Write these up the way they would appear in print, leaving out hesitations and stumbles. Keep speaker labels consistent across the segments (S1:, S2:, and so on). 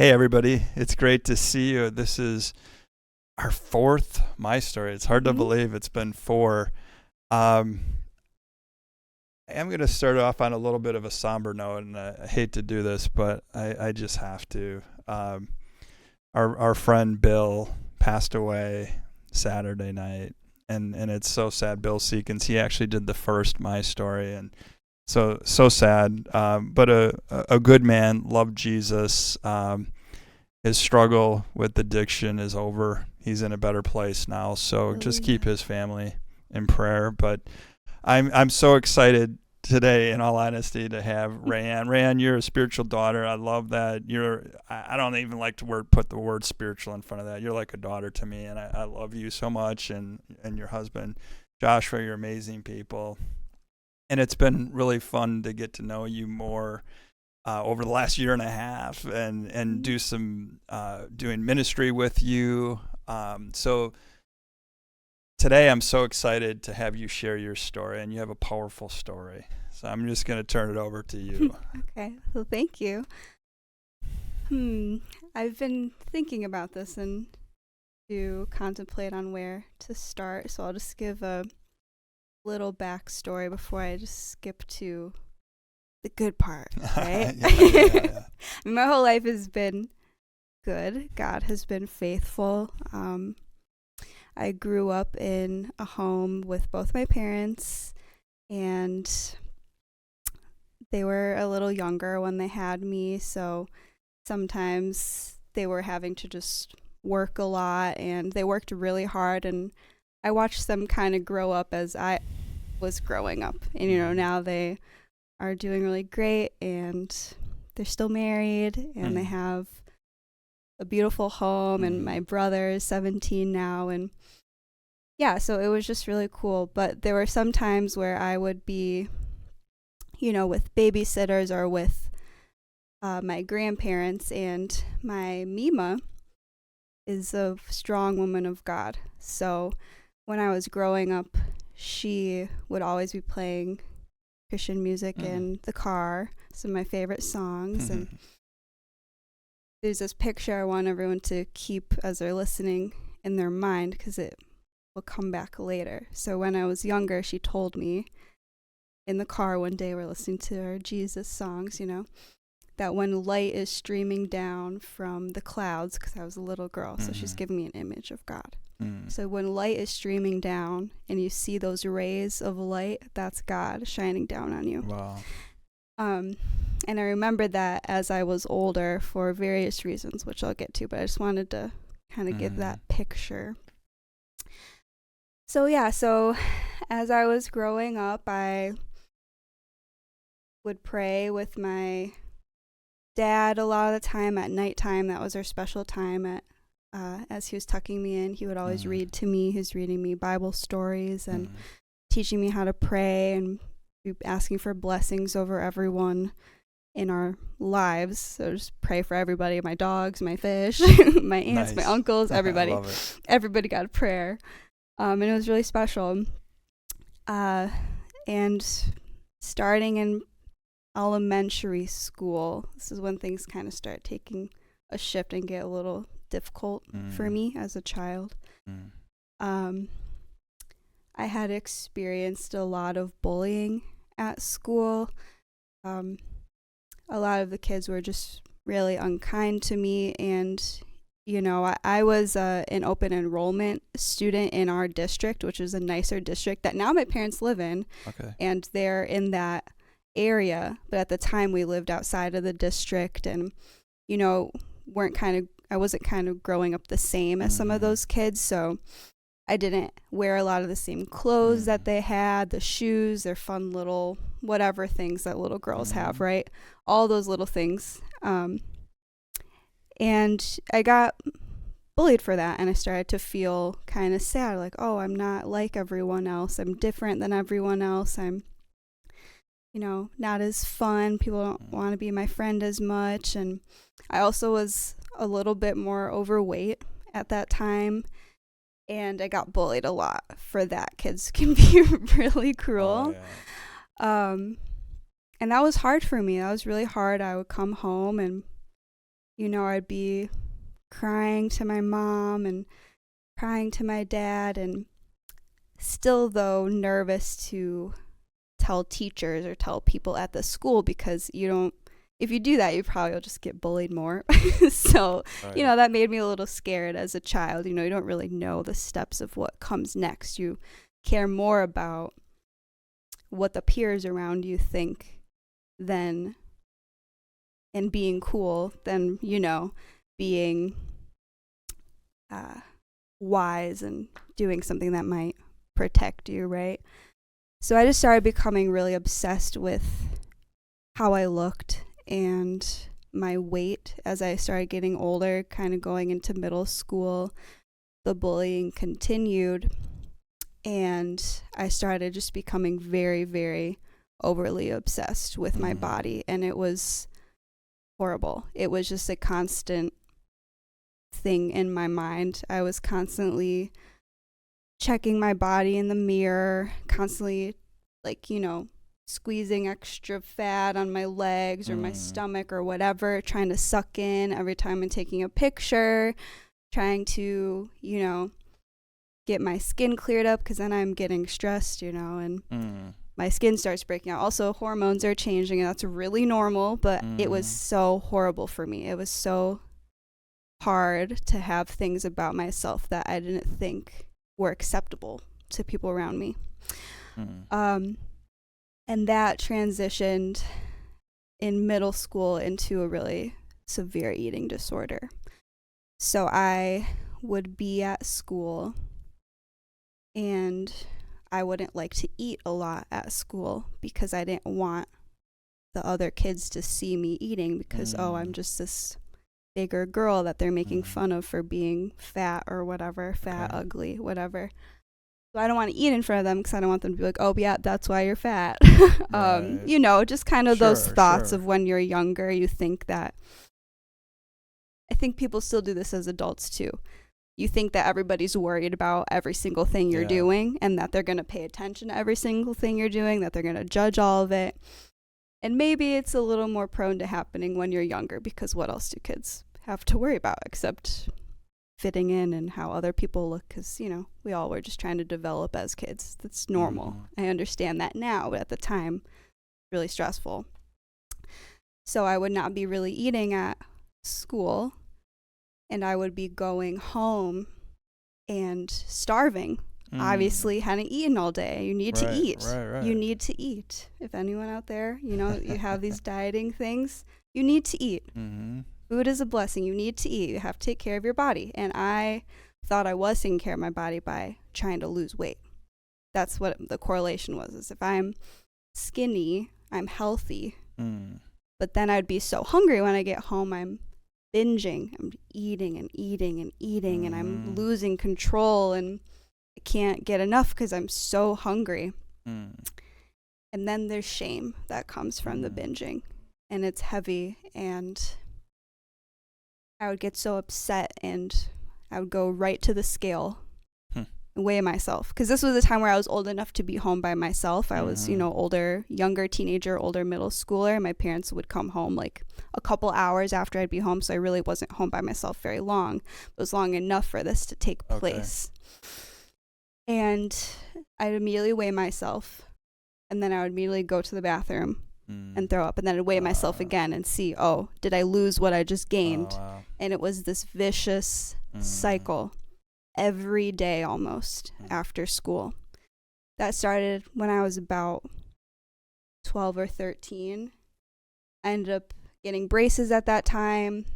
S1: Hey, everybody. It's great to see you. This is our fourth My Story. It's hard to
S2: Mhm.
S1: believe it's been four. Um, I am going to start off on a little bit of a somber note, and I hate to do this, but I just have to. Our friend Bill passed away Saturday night, and it's so sad. Bill Seekins, he actually did the first My Story, and so sad. But a good man, loved Jesus. His struggle with addiction is over. He's in a better place now. So just keep
S2: Hallelujah.
S1: his family in prayer. But I'm so excited today, in all honesty, to have Rayanne. Rayanne, you're a spiritual daughter. I love that. I don't even like to put the word spiritual in front of that. You're like a daughter to me, and I love you so much, and your husband, Joshua. You're amazing people, and it's been really fun to get to know you more over the last year and a half, and
S2: Mhm.
S1: do some doing ministry with you. So today I'm so excited to have you share your story, and you have a powerful story. So I'm just going to turn it over to you.
S2: Okay, well, thank you. I've been thinking about this and to contemplate on where to start, so I'll just give a little backstory before I just skip to the good part, right?
S1: Yeah.
S2: My whole life has been good. God has been faithful. I grew up in a home with both my parents, and they were a little younger when they had me, so sometimes they were having to just work a lot, and they worked really hard, and I watched them kind of grow up as I was growing up. And now they are doing really great, and they're still married, and they have a beautiful home, and my brother is 17 now, and yeah, so it was just really cool. But there were some times where I would be, with babysitters or with my grandparents, and my Mima is a strong woman of God. So when I was growing up, she would always be playing Christian music in the car, some of my favorite songs. And there's this picture I want everyone to keep as they're listening in their mind, because it will come back later. So when I was younger, she told me in the car one day, we're listening to her Jesus songs, that when light is streaming down from the clouds, because I was a little girl, so she's giving me an image of God. So when light is streaming down and you see those rays of light, that's God shining down on you.
S1: Wow.
S2: And I remembered that as I was older for various reasons, which I'll get to, but I just wanted to kind of give that picture. So as I was growing up, I would pray with my dad a lot of the time at nighttime. That was our special time as he was tucking me in. He would always read to me. He was reading me Bible stories and teaching me how to pray, and asking for blessings over everyone in our lives. So just pray for everybody, my dogs, my fish, my aunts, my uncles, everybody.
S1: I love it.
S2: Everybody got a prayer. And it was really special. And starting in elementary school, this is when things kind of start taking a shift and get a little difficult for me as a child. I had experienced a lot of bullying at school. A lot of the kids were just really unkind to me, and I was an open enrollment student in our district, which is a nicer district that now my parents live in.
S1: Okay.
S2: And they're in that area, but at the time we lived outside of the district, and I wasn't kind of growing up the same as some of those kids, so I didn't wear a lot of the same clothes that they had, the shoes, their fun little whatever things that little girls have, right? All those little things. And I got bullied for that, and I started to feel kind of sad, like, oh, I'm not like everyone else. I'm different than everyone else. I'm not as fun. People don't want to be my friend as much. And I also was a little bit more overweight at that time, and I got bullied a lot for that. Kids can be really cruel.
S1: Yeah.
S2: And that was hard for me. That was really hard. I would come home and I'd be crying to my mom and crying to my dad, and still, though, nervous to tell teachers or tell people at the school, because if you do that, you probably will just get bullied more. So,
S1: Right.
S2: that made me a little scared as a child. You don't really know the steps of what comes next. You care more about what the peers around you think than, and being cool, than, being wise and doing something that might protect you, right? So I just started becoming really obsessed with how I looked and my weight as I started getting older, kind of going into middle school. The bullying continued, and I started just becoming very, very overly obsessed with my body, and it was horrible. It was just a constant thing in my mind. I was constantly checking my body in the mirror, constantly, squeezing extra fat on my legs or my stomach or whatever, trying to suck in every time I'm taking a picture, trying to, get my skin cleared up, because then I'm getting stressed, and my skin starts breaking out. Also, hormones are changing, and that's really normal, but it was so horrible for me. It was so hard to have things about myself that I didn't think were acceptable to people around me. And that transitioned in middle school into a really severe eating disorder. So I would be at school, and I wouldn't like to eat a lot at school because I didn't want the other kids to see me eating, because, I'm just this bigger girl that they're making fun of for being fat or whatever, fat, ugly, whatever. So I don't want to eat in front of them, because I don't want them to be like, oh, yeah, that's why you're fat.
S1: Right.
S2: Just kind of those thoughts of when you're younger, you think that, I think people still do this as adults too. You think that everybody's worried about every single thing you're doing, and that they're going to pay attention to every single thing you're doing, that they're going to judge all of it. And maybe it's a little more prone to happening when you're younger, because what else do kids have to worry about except fitting in and how other people look? Because, we all were just trying to develop as kids. That's normal. I understand that now, but at the time, really stressful. So I would not be really eating at school, and I would be going home and starving. Obviously, hadn't eaten all day. You need to eat.
S1: Right.
S2: You need to eat. If anyone out there, you have these dieting things, you need to eat. Food is a blessing. You need to eat. You have to take care of your body. And I thought I was taking care of my body by trying to lose weight. That's what the correlation was, is if I'm skinny, I'm healthy. But then I'd be so hungry when I get home, I'm binging. I'm eating and eating and eating, and I'm losing control, and I can't get enough because I'm so hungry. And then there's shame that comes from the binging, and it's heavy, and I would get so upset, and I would go right to the scale and weigh myself, because this was a time where I was old enough to be home by myself. I was, younger teenager, older middle schooler. My parents would come home like a couple hours after I'd be home, so I really wasn't home by myself very long. It was long enough for this to take place. And I'd immediately weigh myself, and then I would immediately go to the bathroom and throw up, and then I'd weigh myself again and see, did I lose what I just gained? And it was this vicious cycle every day almost after school. That started when I was about 12 or 13. I ended up getting braces at that time.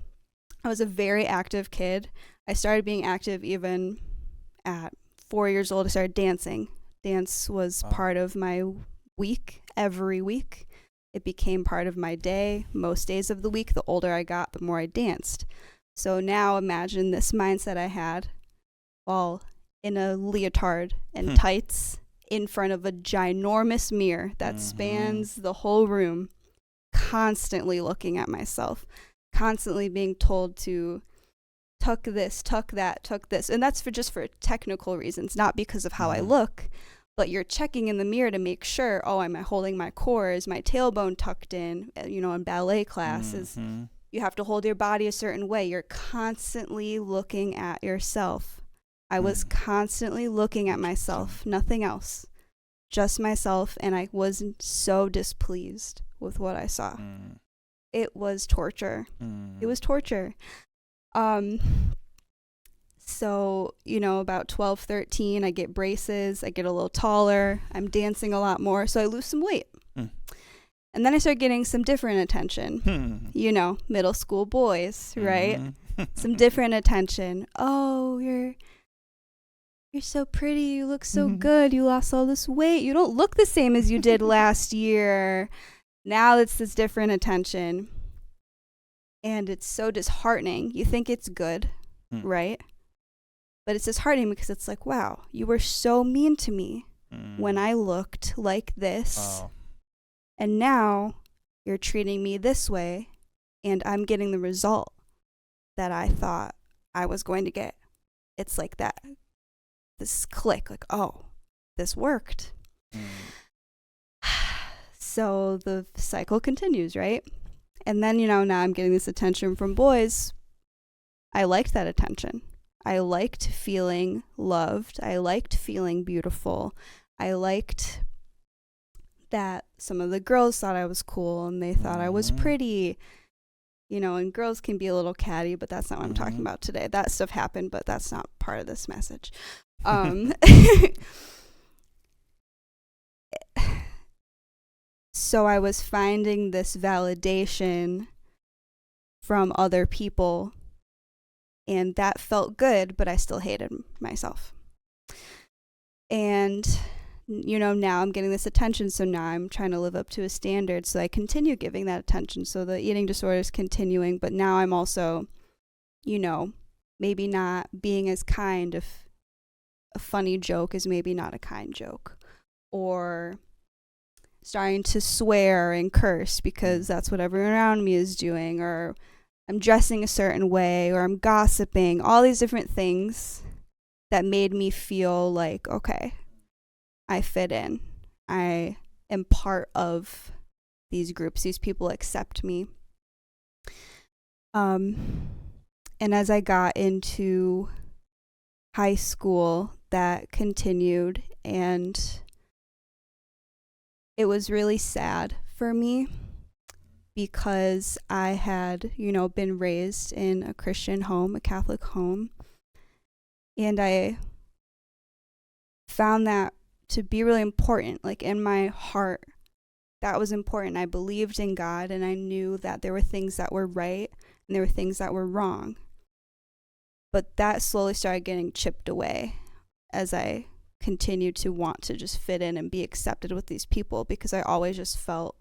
S2: I was a very active kid. I started being active even at 4 years old. I started dancing. Dance was part of my week, every week. It became part of my day, most days of the week. The older I got, the more I danced. So now imagine this mindset I had while in a leotard and tights in front of a ginormous mirror that spans the whole room, constantly looking at myself, constantly being told to tuck this, tuck that, tuck this. And that's for technical reasons, not because of how I look. But you're checking in the mirror to make sure, am I holding my core? Is my tailbone tucked in? In ballet class, is You have to hold your body a certain way. You're constantly looking at yourself. I was constantly looking at myself, nothing else, just myself, and I was so displeased with what I saw. It was torture. It was torture. So, you know, about 12, 13, I get braces, I get a little taller, I'm dancing a lot more, so I lose some weight. And then I start getting some different attention. You know, middle school boys, right? Some different attention. Oh, you're so pretty, you look so good, you lost all this weight, you don't look the same as you did last year. Now it's this different attention. And it's so disheartening. You think it's good, right? But it's disheartening because it's like, wow, you were so mean to me when I looked like this. And now you're treating me this way, and I'm getting the result that I thought I was going to get. It's like that. This click, like, oh, this worked. So the cycle continues, right? And then, you know, now I'm getting this attention from boys. I liked that attention. I liked feeling loved. I liked feeling beautiful. I liked that some of the girls thought I was cool and they thought I was pretty. You know, and girls can be a little catty, but that's not what I'm talking about today. That stuff happened, but that's not part of this message. So I was finding this validation from other people, and that felt good, but I still hated myself. And, you know, now I'm getting this attention, so now I'm trying to live up to a standard, so I continue giving that attention. So the eating disorder is continuing, but now I'm also, you know, maybe not being as kind if a funny joke is maybe not a kind joke, or starting to swear and curse because that's what everyone around me is doing, or I'm dressing a certain way, or I'm gossiping, all these different things that made me feel like, okay, I fit in. I am part of these groups. These people accept me. And as I got into high school, that continued, and it was really sad for me because I had, you know, been raised in a Christian home, a Catholic home, and I found that to be really important. Like, in my heart, that was important. I believed in God, and I knew that there were things that were right and there were things that were wrong. But that slowly started getting chipped away as I continued to want to just fit in and be accepted with these people, because I always just felt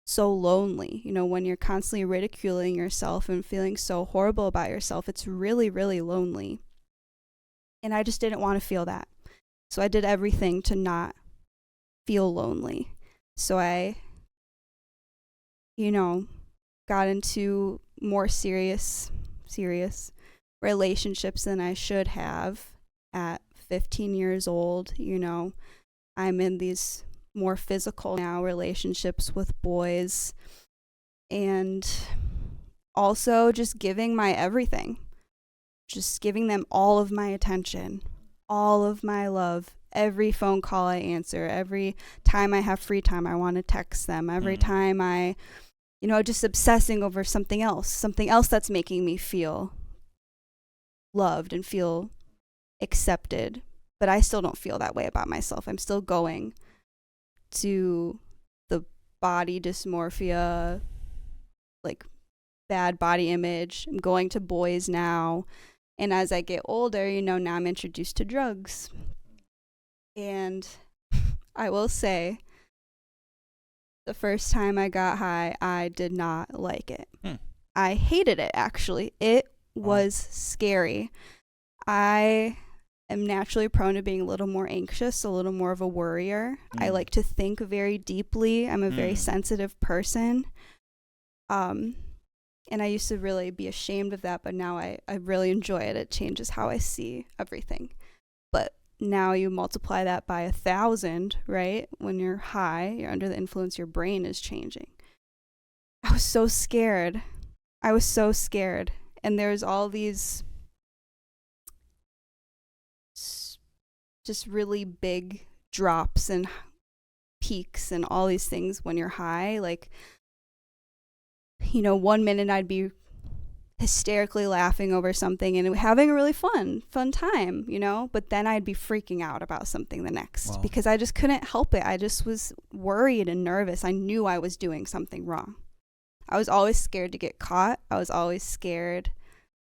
S2: so lonely. You know, when you're constantly ridiculing yourself and feeling so horrible about yourself, it's really, really lonely. And I just didn't want to feel that. So I did everything to not feel lonely. So I, you know, got into more serious relationships than I should have at 15 years old. You know, I'm in these more physical now relationships with boys, and also just giving my everything, just giving them all of my attention, all of my love. Every phone call I answer, every time I have free time, I want to text them. Every time I, you know, just obsessing over something else that's making me feel loved and feel accepted. But I still don't feel that way about myself. I'm still going to the body dysmorphia, like bad body image. I'm going to boys now. And as I get older, you know, now I'm introduced to drugs. And I will say, the first time I got high, I did not like it. I hated it, actually. It was scary. I am naturally prone to being a little more anxious, a little more of a worrier. I like to think very deeply. I'm a very sensitive person. And I used to really be ashamed of that, but now I really enjoy it. It changes how I see everything. But now you multiply that by 1,000, right? When you're high, you're under the influence, your brain is changing. I was so scared. I was so scared. And there's all these just really big drops and peaks and all these things when you're high. Like, 1 minute I'd be hysterically laughing over something and having a really fun time, but then I'd be freaking out about something the next. Wow. Because I just couldn't help it. I just was worried and nervous. I knew I was doing something wrong. I was always scared to get caught. I was always scared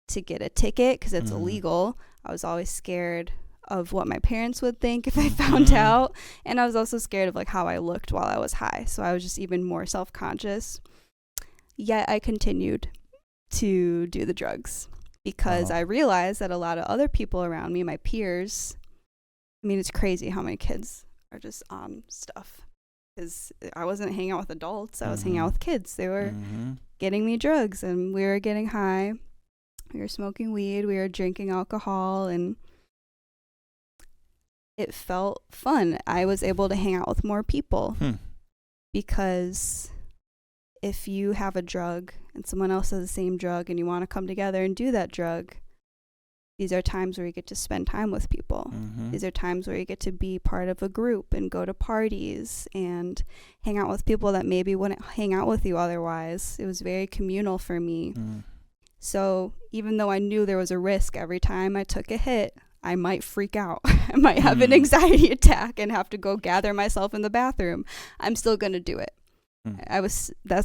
S2: to get a ticket because it's illegal. I was always scared of what my parents would think if I found out. And I was also scared of like how I looked while I was high. So I was just even more self-conscious. Yet I continued to do the drugs because I realized that a lot of other people around me, my peers, I mean, it's crazy how many kids are just on stuff, because I wasn't hanging out with adults. I was hanging out with kids. They were getting me drugs and we were getting high. We were smoking weed. We were drinking alcohol, and it felt fun. I was able to hang out with more people because if you have a drug and someone else has the same drug and you want to come together and do that drug, these are times where you get to spend time with people. These are times where you get to be part of a group and go to parties and hang out with people that maybe wouldn't hang out with you otherwise. It was very communal for me. So even though I knew there was a risk every time I took a hit, I might freak out. I might have an anxiety attack and have to go gather myself in the bathroom. I'm still going to do it. That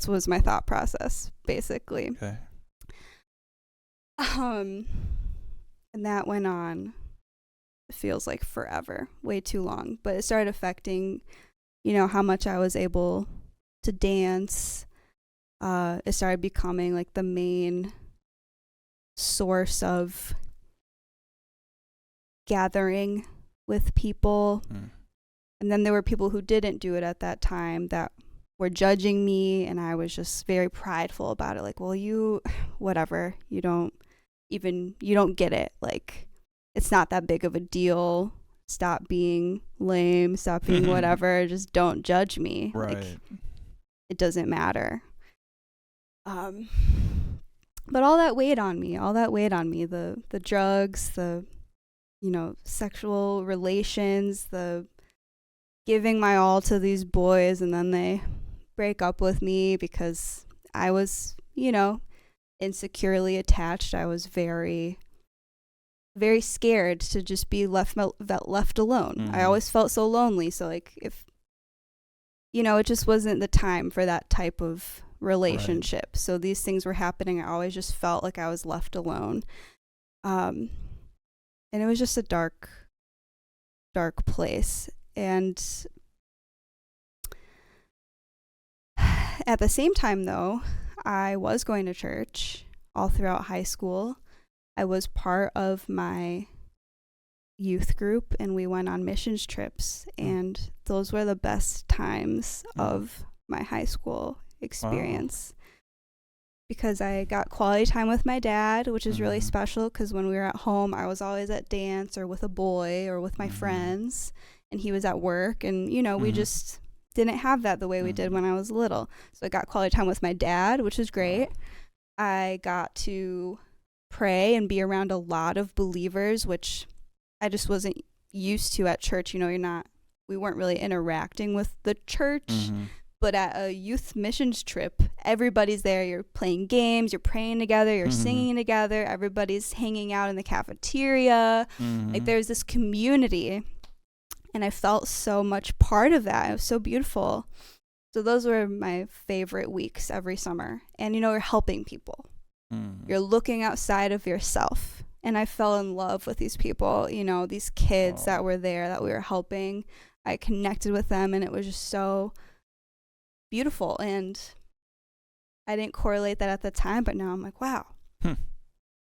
S2: was my thought process, basically.
S1: Okay.
S2: And that went on, it feels like forever, way too long. But it started affecting, how much I was able to dance. It started becoming like the main source of gathering with people. And then there were people who didn't do it at that time that were judging me, and I was just very prideful about it. Like, well, whatever, you don't get it. Like, it's not that big of a deal. Stop being lame, stop being whatever, just don't judge me.
S1: Right.
S2: Like, it doesn't matter. But all that weighed on me, the drugs, the, sexual relations, the giving my all to these boys, and then they break up with me because I was, insecurely attached. I was very, very scared to just be left alone. I always felt so lonely. So like, if, it just wasn't the time for that type of relationship. Right. So these things were happening. I always just felt like I was left alone. And it was just a dark, dark place. And at the same time, though, I was going to church all throughout high school. I was part of my youth group, and we went on missions trips. And those were the best times of my high school experience. Because I got quality time with my dad, which is really special, because when we were at home, I was always at dance or with a boy or with my friends, and he was at work, and, we just didn't have that the way we did when I was little. So I got quality time with my dad, which was great. I got to pray and be around a lot of believers, which I just wasn't used to at church. We weren't really interacting with the church. But at a youth missions trip, everybody's there. You're playing games, you're praying together, you're singing together, everybody's hanging out in the cafeteria. Like, there's this community, and I felt so much part of that. It was so beautiful. So those were my favorite weeks every summer. And, you're helping people. You're looking outside of yourself. And I fell in love with these people, these kids that were there that we were helping. I connected with them, and it was just so beautiful. And I didn't correlate that at the time, but now I'm like, wow.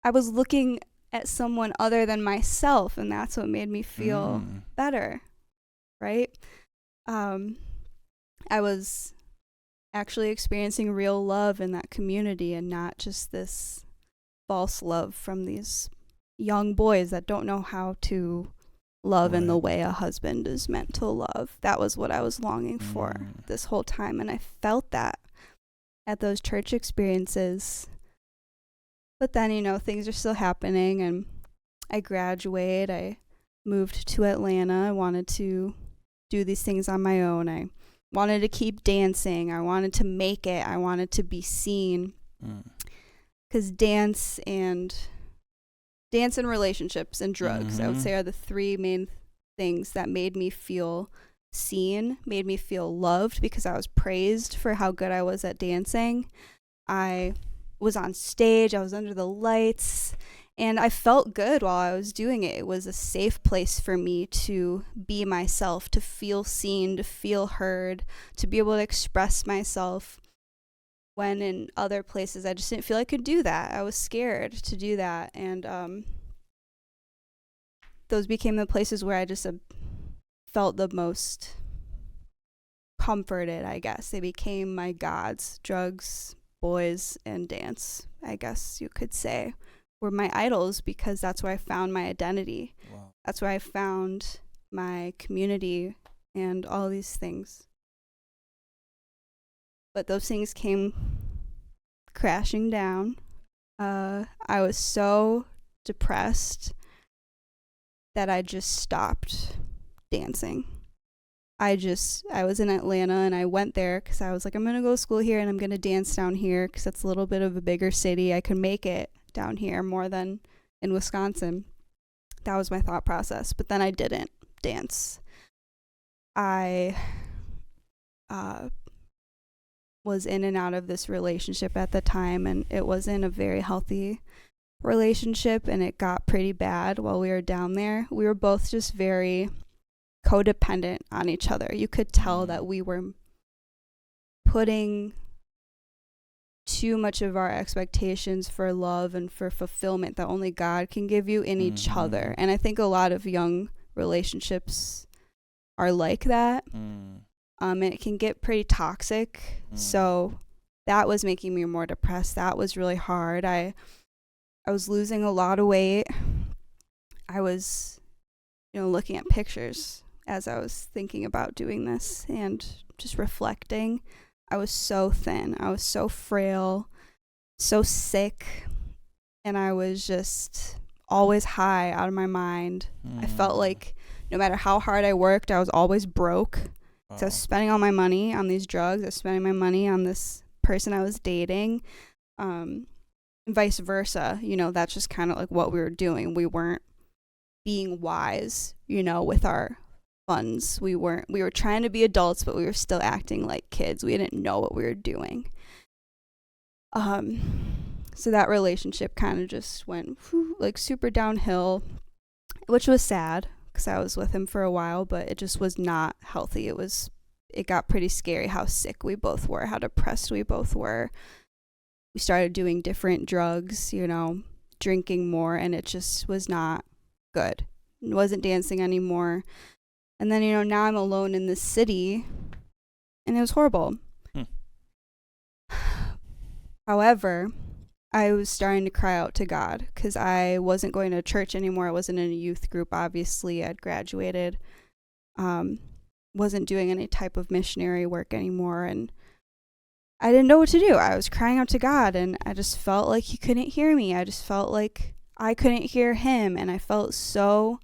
S2: I was looking at someone other than myself, and that's what made me feel better, right? I was actually experiencing real love in that community, and not just this false love from these young boys that don't know how to love in the way a husband is meant to love. That was what I was longing for this whole time, and I felt that at those church experiences. But then, things are still happening, and I graduate. I moved to Atlanta. I wanted to do these things on my own. I wanted to keep dancing. I wanted to make it. I wanted to be seen. Because dance and relationships and drugs, I would say, are the three main things that made me feel seen, made me feel loved, because I was praised for how good I was at dancing. I was on stage, I was under the lights, and I felt good while I was doing it. It was a safe place for me to be myself, to feel seen, to feel heard, to be able to express myself. When in other places, I just didn't feel I could do that. I was scared to do that. And those became the places where I just felt the most comforted, I guess. They became my gods. Drugs, boys, and dance, I guess you could say, were my idols, because that's where I found my identity.
S1: Wow.
S2: That's where I found my community and all these things. But those things came crashing down. I was so depressed that I just stopped dancing. I was in Atlanta, and I went there because I was like, I'm going to go to school here and I'm going to dance down here because it's a little bit of a bigger city. I can make it down here more than in Wisconsin. That was my thought process. But then I didn't dance. I was in and out of this relationship at the time, and it wasn't a very healthy relationship, and it got pretty bad while we were down there. We were both just very codependent on each other. You could tell that we were putting too much of our expectations for love and for fulfillment that only God can give you in each other. And I think a lot of young relationships are like that. And it can get pretty toxic. So that was making me more depressed. That was really hard. I was losing a lot of weight. I was, looking at pictures as I was thinking about doing this and just reflecting. I was so thin. I was so frail, so sick, and I was just always high, out of my mind. I felt like no matter how hard I worked, I was always broke. So I was spending all my money on these drugs. I was spending my money on this person I was dating, and vice versa. That's just kind of like what we were doing. We weren't being wise, with our funds. We were trying to be adults, but we were still acting like kids. We didn't know what we were doing. So that relationship kind of just went like super downhill, which was sad because I was with him for a while, but it just was not healthy. It got pretty scary how sick we both were, how depressed we both were. We started doing different drugs, drinking more, and it just was not good. It wasn't dancing anymore. And then, now I'm alone in this city, and it was horrible. However, I was starting to cry out to God because I wasn't going to church anymore. I wasn't in a youth group, obviously. I'd graduated. Wasn't doing any type of missionary work anymore, and I didn't know what to do. I was crying out to God, and I just felt like he couldn't hear me. I just felt like I couldn't hear him, and I felt so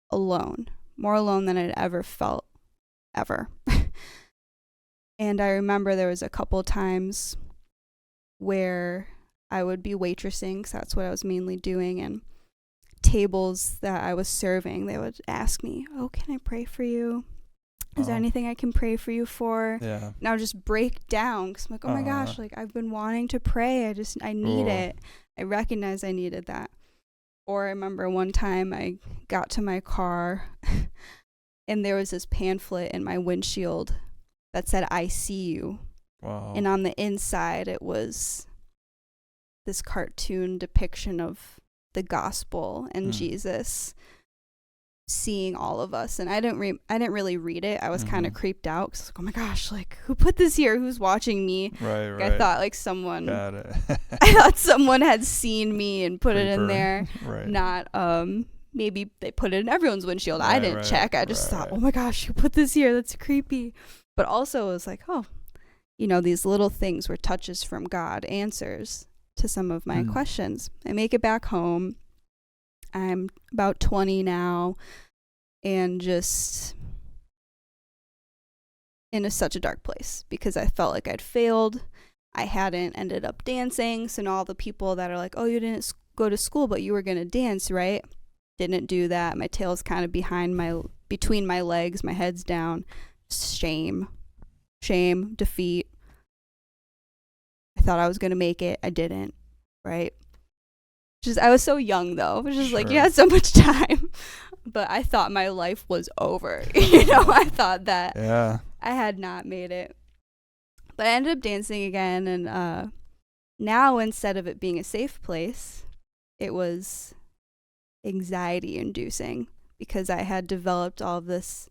S2: alone. More alone than I'd ever felt, ever. And I remember there was a couple times where I would be waitressing, because that's what I was mainly doing, and tables that I was serving, they would ask me, oh, can I pray for you? Is there anything I can pray for you for?
S1: Yeah.
S2: And I would just break down, because I'm like, oh my gosh, like I've been wanting to pray. I need it. I recognize I needed that. Or I remember one time I got to my car and there was this pamphlet in my windshield that said, I see you.
S1: Wow.
S2: And on the inside, it was this cartoon depiction of the gospel and Jesus seeing all of us. And I didn't really read it. I was kind of creeped out because, like, oh my gosh, like, who put this here? Who's watching me?
S1: Right.
S2: I thought like someone
S1: Got it.
S2: I thought someone had seen me and put it in there.
S1: Right.
S2: Not maybe they put it in everyone's windshield. I didn't check. I just thought, oh my gosh, who put this here? That's creepy. But also it was like, oh, these little things were touches from God, answers. to some of my questions. I make it back home. I'm about 20 now, and just in such a dark place because I felt like I'd failed. I hadn't ended up dancing. So now all the people that are like, oh, you didn't go to school, but you were going to dance, right? Didn't do that. My tail's kind of between my legs. My head's down. Shame, defeat. I thought I was going to make it. I didn't, right? I was so young though. It was just like, you had so much time. But I thought my life was over. I thought that I had not made it. But I ended up dancing again. And now instead of it being a safe place, it was anxiety inducing because I had developed all of this,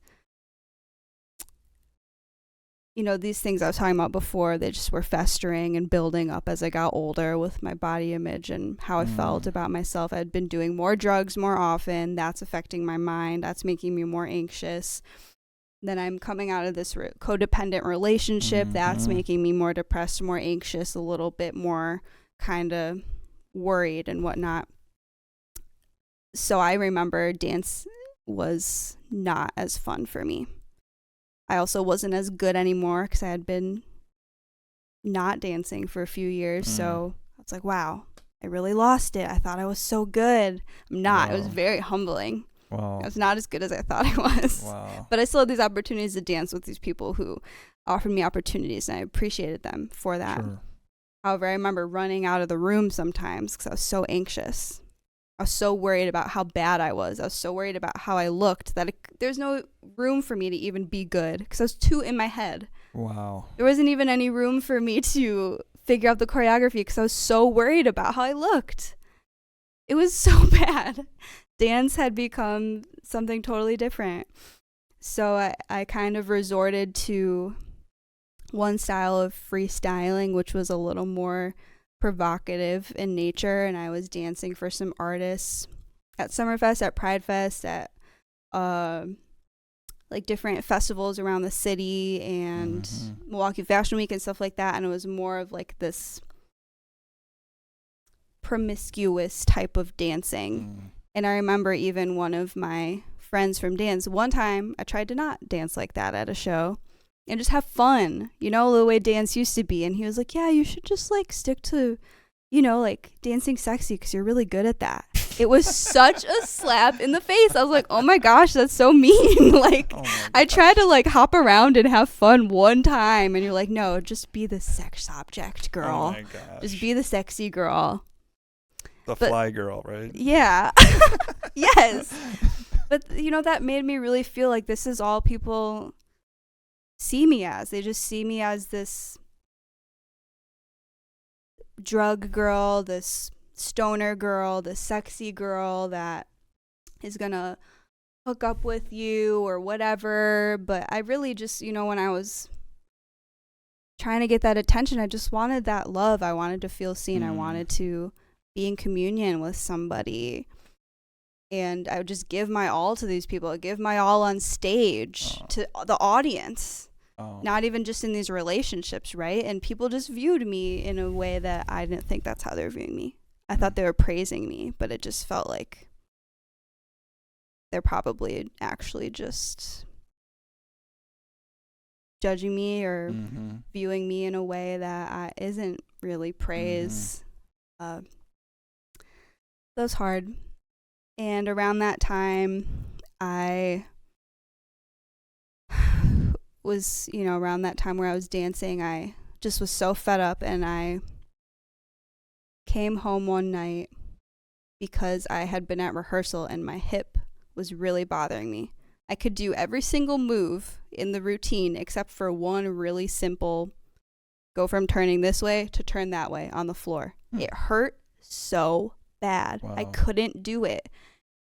S2: these things I was talking about before. They just were festering and building up as I got older with my body image and how I felt about myself. I'd been doing more drugs more often. That's affecting my mind. That's making me more anxious. Then I'm coming out of this codependent relationship. That's making me more depressed, more anxious, a little bit more kind of worried and whatnot. So I remember dance was not as fun for me. I also wasn't as good anymore because I had been not dancing for a few years. So I was like, wow, I really lost it. I thought I was so good. I'm not. Wow. It was very humbling. Wow. I was not as good as I thought I was. Wow. But I still had these opportunities to dance with these people who offered me opportunities, and I appreciated them for that. Sure. However, I remember running out of the room sometimes because I was so anxious. I was so worried about how bad I was. I was so worried about how I looked that there's no room for me to even be good because I was too in my head. Wow. There wasn't even any room for me to figure out the choreography because I was so worried about how I looked. It was so bad. Dance had become something totally different. So I kind of resorted to one style of freestyling, which was a little more provocative in nature, and I was dancing for some artists at Summerfest, at Pride Fest, at like different festivals around the city and Milwaukee Fashion Week and stuff like that. And it was more of like this promiscuous type of dancing. And I remember even one of my friends from dance, one time I tried to not dance like that at a show and just have fun, the way dance used to be. And he was like, yeah, you should just like stick to, like dancing sexy because you're really good at that. It was such a slap in the face. I was like, oh my gosh, that's so mean. Like, I tried to like hop around and have fun one time. And you're like, no, just be the sex object, girl. Oh my gosh. Just be the sexy girl.
S1: The fly girl, right?
S2: Yeah. Yes. But, that made me really feel like this is all people see me as. They just see me as this drug girl, this stoner girl, this sexy girl that is gonna hook up with you or whatever. But I really just, when I was trying to get that attention, I just wanted that love. I wanted to feel seen. I wanted to be in communion with somebody. And I would just give my all to these people. I'd give my all on stage to the audience. Not even just in these relationships, right? And people just viewed me in a way that I didn't think that's how they were viewing me. I thought they were praising me, but it just felt like they're probably actually just judging me or viewing me in a way that isn't really praise. That was hard. And around that time, I was, around that time where I was dancing, I just was so fed up, and I came home one night because I had been at rehearsal and my hip was really bothering me. I could do every single move in the routine except for one really simple go from turning this way to turn that way on the floor. It hurt so bad. Wow. I couldn't do it.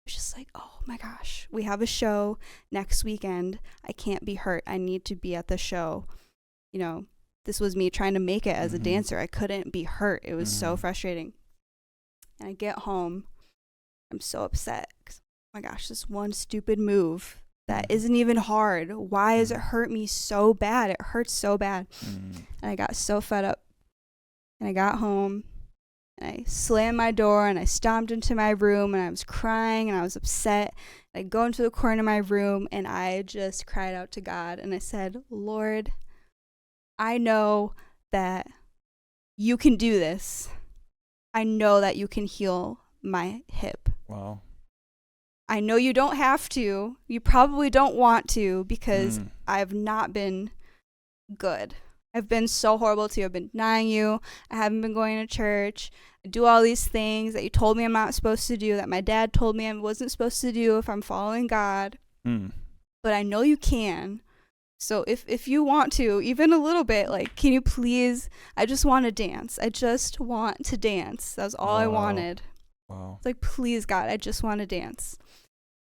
S2: It's just like, oh my gosh, we have a show next weekend. I can't be hurt. I need to be at the show. This was me trying to make it as a dancer. I couldn't be hurt. It was so frustrating. And I get home. I'm so upset. 'Cause, oh my gosh, this one stupid move that isn't even hard. Why does it hurt me so bad? It hurts so bad. And I got so fed up. And I got home. And I slammed my door and I stomped into my room and I was crying and I was upset. I go into the corner of my room and I just cried out to God and I said, Lord, I know that you can do this. I know that you can heal my hip.
S1: Wow.
S2: I know you don't have to. You probably don't want to because I've not been good. I've been so horrible to you. I've been denying you. I haven't been going to church. I do all these things that you told me I'm not supposed to do, that my dad told me I wasn't supposed to do if I'm following God. But I know you can. So if you want to, even a little bit, like, can you please, I just want to dance. I just want to dance. That's all I wanted.
S1: Wow.
S2: It's like, please, God, I just want to dance.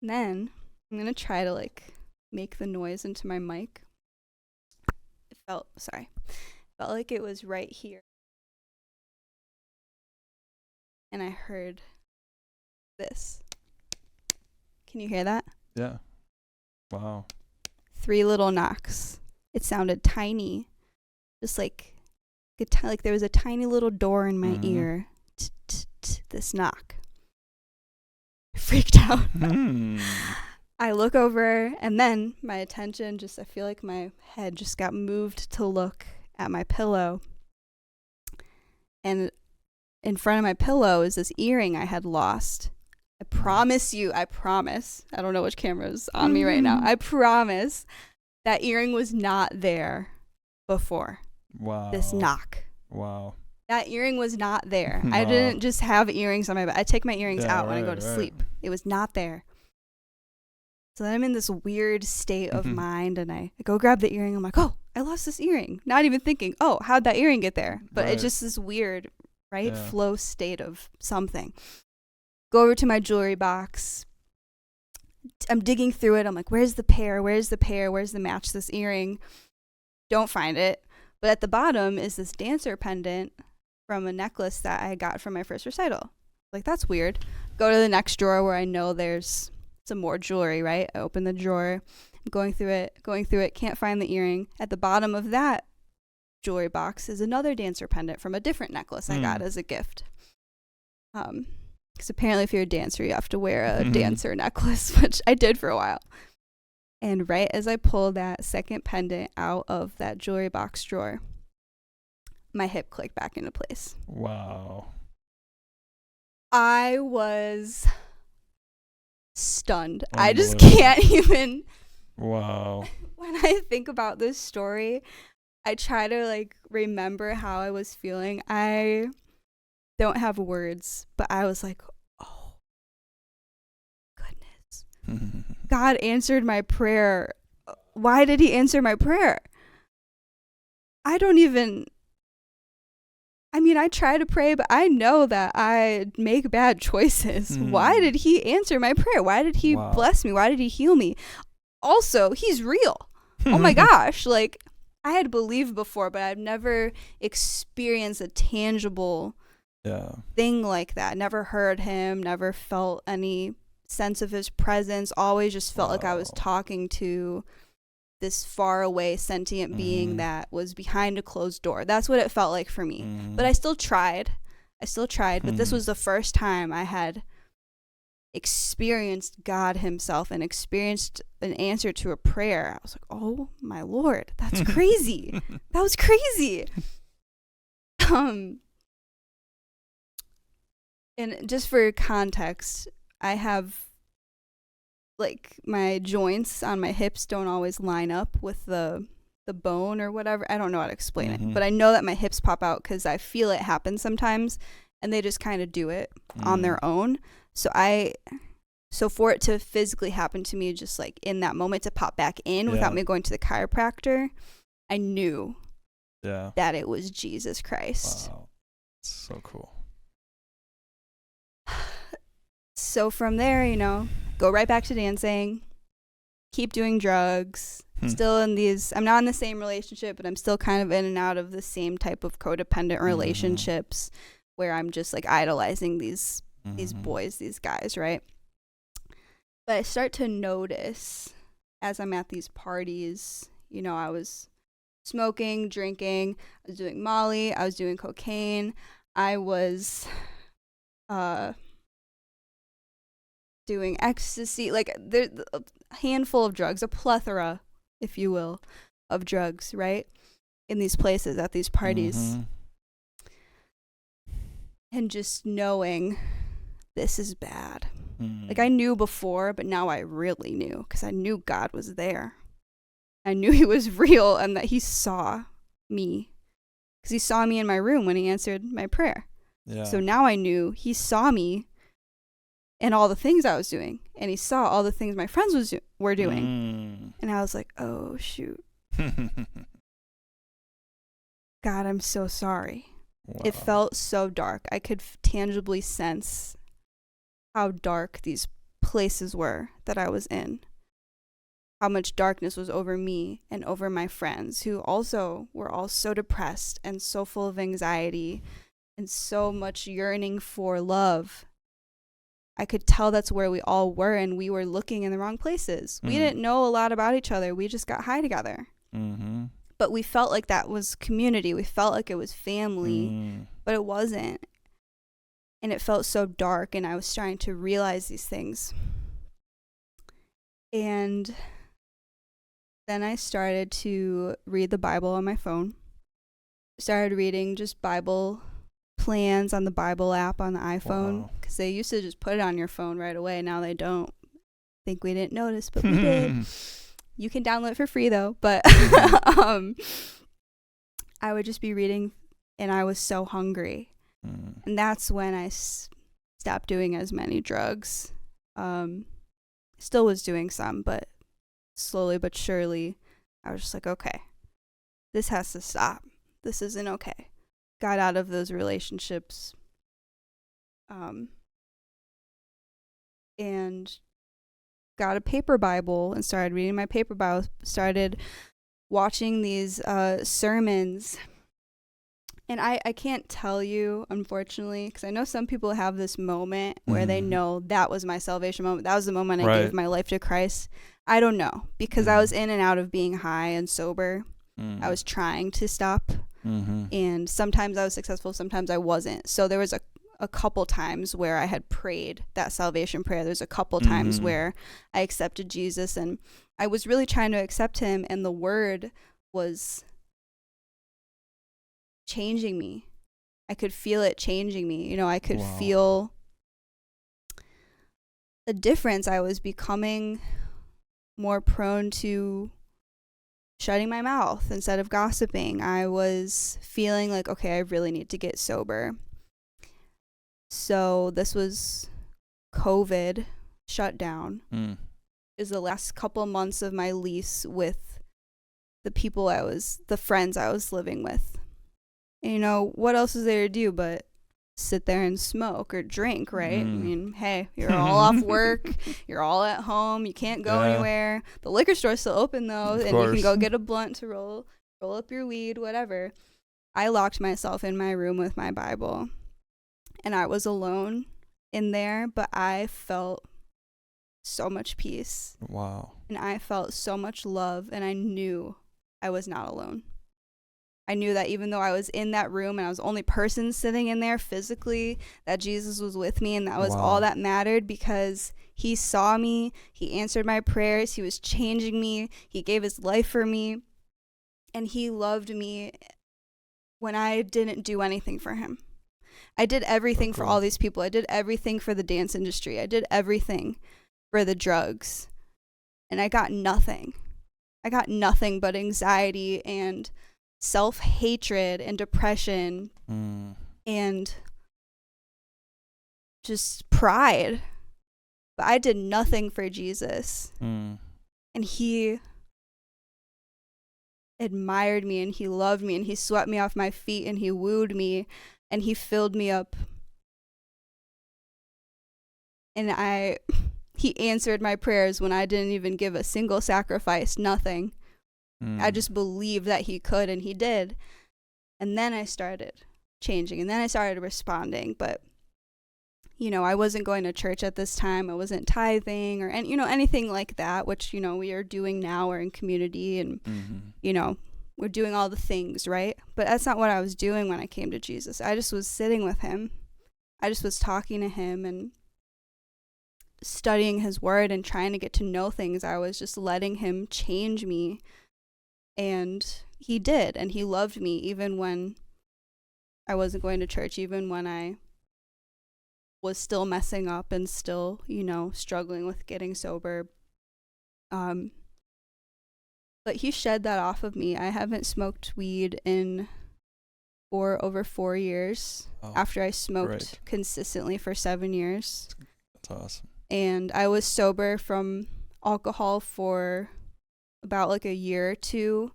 S2: And then I'm going to try to, like, make the noise into my mic. It felt like it was right here. And I heard this. Can you hear that?
S1: Yeah. Wow.
S2: 3 little knocks. It sounded tiny. Just like there was a tiny little door in my ear. This knock. I freaked out. I look over and then my attention I feel like my head just got moved to look at my pillow. And in front of my pillow is this earring I had lost. I promise. I don't know which camera is on me right now. I promise that earring was not there before.
S1: Wow.
S2: This knock.
S1: Wow.
S2: That earring was not there. I didn't just have earrings on my bed. I take my earrings out when I go to sleep. It was not there. So then I'm in this weird state of mind and I go grab the earring. I'm like, oh, I lost this earring. Not even thinking, oh, how'd that earring get there? But it's just this weird, flow state of something. Go over to my jewelry box. I'm digging through it. I'm like, where's the pair? Where's the match to this earring? Don't find it. But at the bottom is this dancer pendant from a necklace that I got from my first recital. Like, that's weird. Go to the next drawer where I know there's some more jewelry, right? I open the drawer. I'm going through it. Can't find the earring. At the bottom of that jewelry box is another dancer pendant from a different necklace I got as a gift. Because apparently if you're a dancer, you have to wear a dancer necklace, which I did for a while. And right as I pull that second pendant out of that jewelry box drawer, my hip clicked back into place.
S1: Wow.
S2: I was stunned. I just can't even.
S1: Wow.
S2: When I think about this story, I try to, like, remember how I was feeling. I don't have words, but I was like, oh, goodness. God answered my prayer. Why did he answer my prayer? I try to pray, but I know that I make bad choices. Why did he answer my prayer? Why did he bless me? Why did he heal me? Also, he's real. Oh my gosh. Like, I had believed before, but I've never experienced a tangible thing like that. Never heard him, never felt any sense of his presence. Always just felt like I was talking to this far away sentient being that was behind a closed door. That's what it felt like for me. But I still tried. But this was the first time I had experienced God himself and experienced an answer to a prayer. I was like, oh my Lord, that's crazy. That was crazy. And just for context, I have, like, my joints on my hips don't always line up with the bone or whatever. I don't know how to explain it, but I know that my hips pop out because I feel it happen sometimes, and they just kind of do it on their own. So for it to physically happen to me, just like in that moment, to pop back in without me going to the chiropractor, I knew that it was Jesus Christ.
S1: Wow. So cool.
S2: So from there, go right back to dancing, keep doing drugs, still in these, I'm not in the same relationship, but I'm still kind of in and out of the same type of codependent relationships where I'm just, like, idolizing these boys, these guys, right? But I start to notice as I'm at these parties, I was smoking, drinking, I was doing Molly, I was doing cocaine, I was doing ecstasy, like there a handful of drugs, a plethora, if you will, of drugs, right? In these places, at these parties. And just knowing this is bad. Like I knew before, but now I really knew because I knew God was there. I knew he was real and that he saw me because he saw me in my room when he answered my prayer.
S1: Yeah.
S2: So now I knew he saw me and all the things I was doing, and he saw all the things my friends were doing. And I was like, oh, shoot. God, I'm so sorry.
S1: Wow.
S2: It felt so dark. I could tangibly sense how dark these places were that I was in. How much darkness was over me and over my friends, who also were all so depressed and so full of anxiety and so much yearning for love. I could tell that's where we all were, and we were looking in the wrong places. We didn't know a lot about each other. We just got high together. But we felt like that was community. We felt like it was family, but it wasn't. And it felt so dark, and I was trying to realize these things. And then I started to read the Bible on my phone. Started reading just Bible plans on the Bible app on the iPhone, because they used to just put it on your phone right away. Now they don't. Think we didn't notice, but we did. You can download it for free though. But I would just be reading, and I was so hungry. And that's when I stopped doing as many drugs. Still was doing some, but slowly but surely I was just like, okay, this has to stop. This isn't okay. Got out of those relationships. And got a paper Bible and started reading my paper Bible. Started watching these sermons. And I can't tell you, unfortunately, because I know some people have this moment where they know that was my salvation moment. That was the moment I gave my life to Christ. I don't know, because I was in and out of being high and sober. I was trying to stop. And sometimes I was successful, sometimes I wasn't. So there was a couple times where I had prayed that salvation prayer. There's a couple times where I accepted Jesus, and I was really trying to accept him, and the word was changing me. I could feel it changing me. You know, I could feel the difference. I was becoming more prone to shutting my mouth instead of gossiping. I was feeling like, okay, I really need to get sober. So this was COVID shutdown. Is the last couple months of my lease with the friends I was living with. And, you know, what else is there to do but sit there and smoke or drink, right? I mean, hey, you're all off work, you're all at home, you can't go anywhere. The liquor store's still open though, and you can go get a blunt to roll up your weed, whatever. I locked myself in my room with my Bible, and I was alone in there, but I felt so much peace.
S1: Wow.
S2: And I felt so much love, and I knew I was not alone. I knew that even though I was in that room and I was the only person sitting in there physically, that Jesus was with me, and that was all that mattered, because he saw me, he answered my prayers, he was changing me, he gave his life for me, and he loved me when I didn't do anything for him. I did everything for all these people. I did everything for the dance industry. I did everything for the drugs, and I got nothing. I got nothing but anxiety and self-hatred and depression and just pride. But I did nothing for Jesus. And he admired me, and he loved me, and he swept me off my feet, and he wooed me, and he filled me up. And he answered my prayers when I didn't even give a single sacrifice, nothing. I just believed that he could, and he did. And then I started changing, and then I started responding. But, you know, I wasn't going to church at this time. I wasn't tithing or anything like that, which, you know, we are doing now. We're in community, and, you know, we're doing all the things, right? But that's not what I was doing when I came to Jesus. I just was sitting with him. I just was talking to him and studying his word and trying to get to know things. I was just letting him change me. And he did. And he loved me even when I wasn't going to church, even when I was still messing up and still, struggling with getting sober. But he shed that off of me. I haven't smoked weed in over 4 years after I smoked consistently for 7 years.
S1: That's awesome.
S2: And I was sober from alcohol for about like a year or two.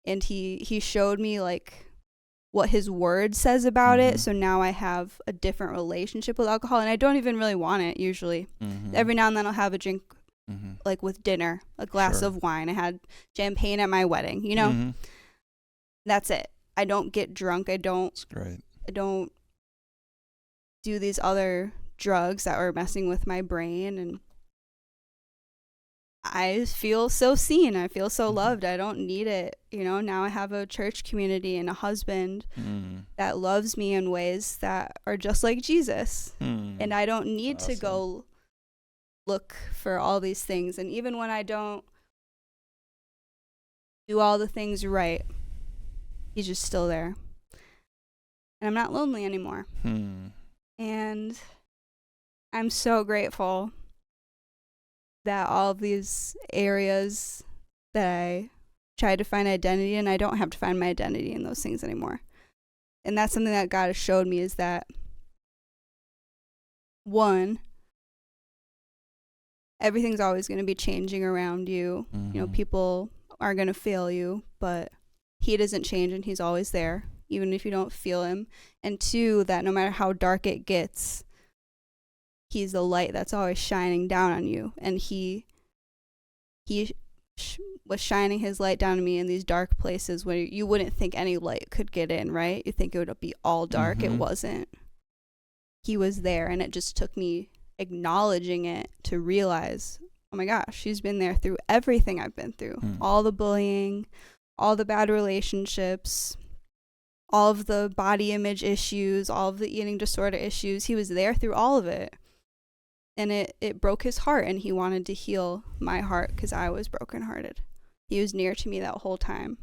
S2: And he showed me like what his word says about it. So now I have a different relationship with alcohol, and I don't even really want it usually. Every now and then I'll have a drink like with dinner, a glass of wine. I had champagne at my wedding, That's it. I don't get drunk.
S1: That's great.
S2: I don't do these other drugs that were messing with my brain, and I feel so seen. I feel so loved. I don't need it. Now I have a church community and a husband that loves me in ways that are just like Jesus. And I don't need to go look for all these things. And even when I don't do all the things right, he's just still there. And I'm not lonely anymore. And I'm so grateful that all of these areas that I tried to find identity in, I don't have to find my identity in those things anymore. And that's something that God has showed me, is that, one, everything's always going to be changing around you. People are going to fail you, but he doesn't change, and he's always there, even if you don't feel him. And two, that no matter how dark it gets, he's the light that's always shining down on you. And he was shining his light down on me in these dark places where you wouldn't think any light could get in, right? You think it would be all dark. It wasn't. He was there, and it just took me acknowledging it to realize, oh my gosh, she's been there through everything I've been through. All the bullying, all the bad relationships, all of the body image issues, all of the eating disorder issues. He was there through all of it. And it broke his heart, and he wanted to heal my heart because I was brokenhearted. He was near to me that whole time.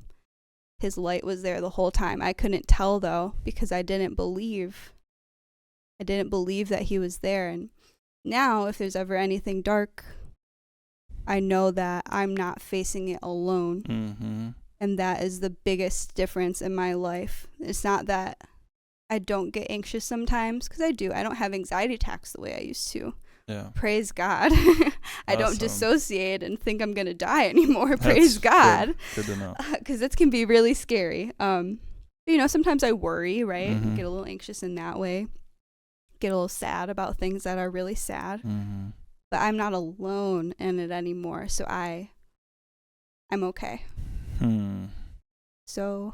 S2: His light was there the whole time. I couldn't tell, though, because I didn't believe. I didn't believe that he was there. And now, if there's ever anything dark, I know that I'm not facing it alone. And that is the biggest difference in my life. It's not that I don't get anxious sometimes, because I do. I don't have anxiety attacks the way I used to.
S1: Yeah.
S2: Praise God. I don't dissociate and think I'm going to die anymore. Praise God.
S1: Good to know.
S2: Because it can be really scary. Sometimes I worry, right? Get a little anxious in that way. Get a little sad about things that are really sad. But I'm not alone in it anymore. So I'm okay. So,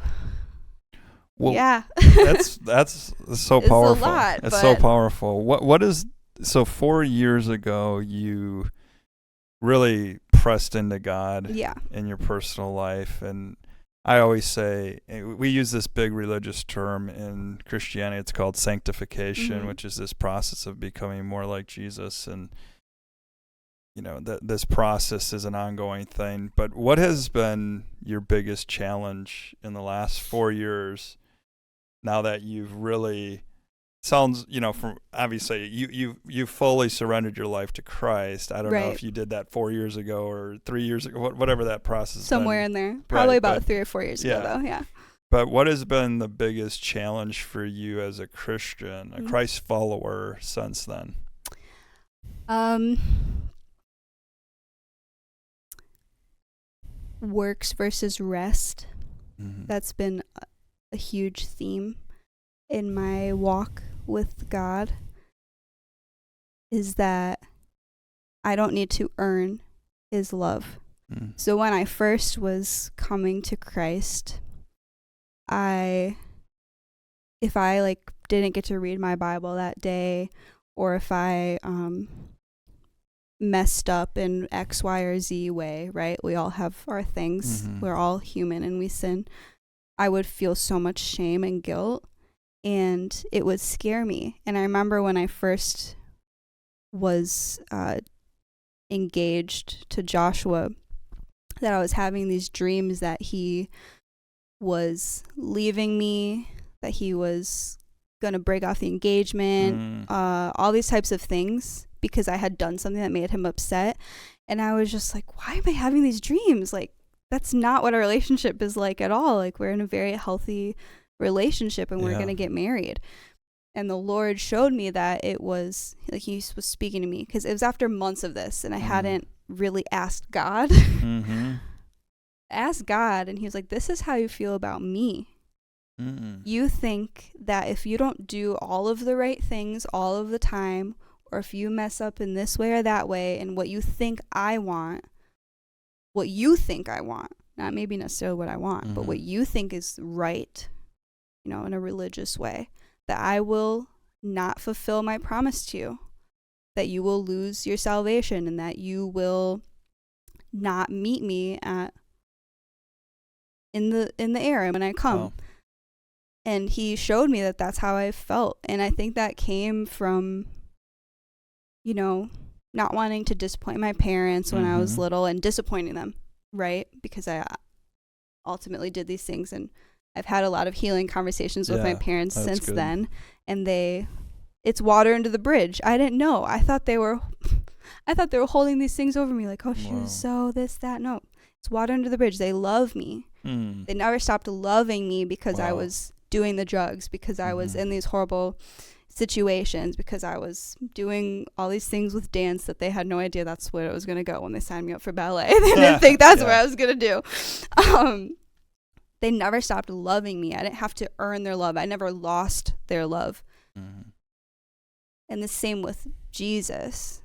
S2: yeah.
S1: that's so powerful.
S2: It's a lot.
S1: It's so powerful. What is... So 4 years ago, you really pressed into God in your personal life. And I always say, we use this big religious term in Christianity. It's called sanctification, which is this process of becoming more like Jesus. And, this process is an ongoing thing. But what has been your biggest challenge in the last 4 years, now that you've really... Sounds, from obviously you fully surrendered your life to Christ. I don't know if you did that 4 years ago or 3 years ago, whatever that process.
S2: Somewhere in there, probably about 3 or 4 years ago, though. Yeah.
S1: But what has been the biggest challenge for you as a Christian, a Christ follower, since then?
S2: Works versus rest. That's been a huge theme in my walk with God, is that I don't need to earn his love. So when I first was coming to Christ, if I didn't get to read my Bible that day, or if I messed up in X, Y, or Z way, right? We all have our things.
S1: Mm-hmm.
S2: We're all human and we sin. I would feel so much shame and guilt, and it would scare me. And I remember when I first was engaged to Joshua, that I was having these dreams that he was leaving me, that he was going to break off the engagement, all these types of things, because I had done something that made him upset. And I was just like, why am I having these dreams? Like, that's not what a relationship is like at all. Like, we're in a very healthy relationship and we're going to get married. And the Lord showed me that it was like he was speaking to me, because it was after months of this and I hadn't really asked God. Asked God, and he was like, this is how you feel about me. You think that if you don't do all of the right things all of the time, or if you mess up in this way or that way, and what you think I want, not maybe necessarily what I want, but what you think is right, you know, in a religious way, that I will not fulfill my promise to you, that you will lose your salvation, and that you will not meet me in the air when I come.
S1: Wow.
S2: And he showed me that that's how I felt. And I think that came from, you know, not wanting to disappoint my parents when I was little and disappointing them, right? Because I ultimately did these things, and I've had a lot of healing conversations with my parents since then, and it's water under the bridge. I didn't know. I thought they were holding these things over me, like, oh, she was so this, that. No, it's water under the bridge. They love me. They never stopped loving me because I was doing the drugs, because I was in these horrible situations, because I was doing all these things with dance that they had no idea that's where it was going to go when they signed me up for ballet. They didn't think that's what I was going to do. They never stopped loving me. I didn't have to earn their love. I never lost their love. And the same with Jesus.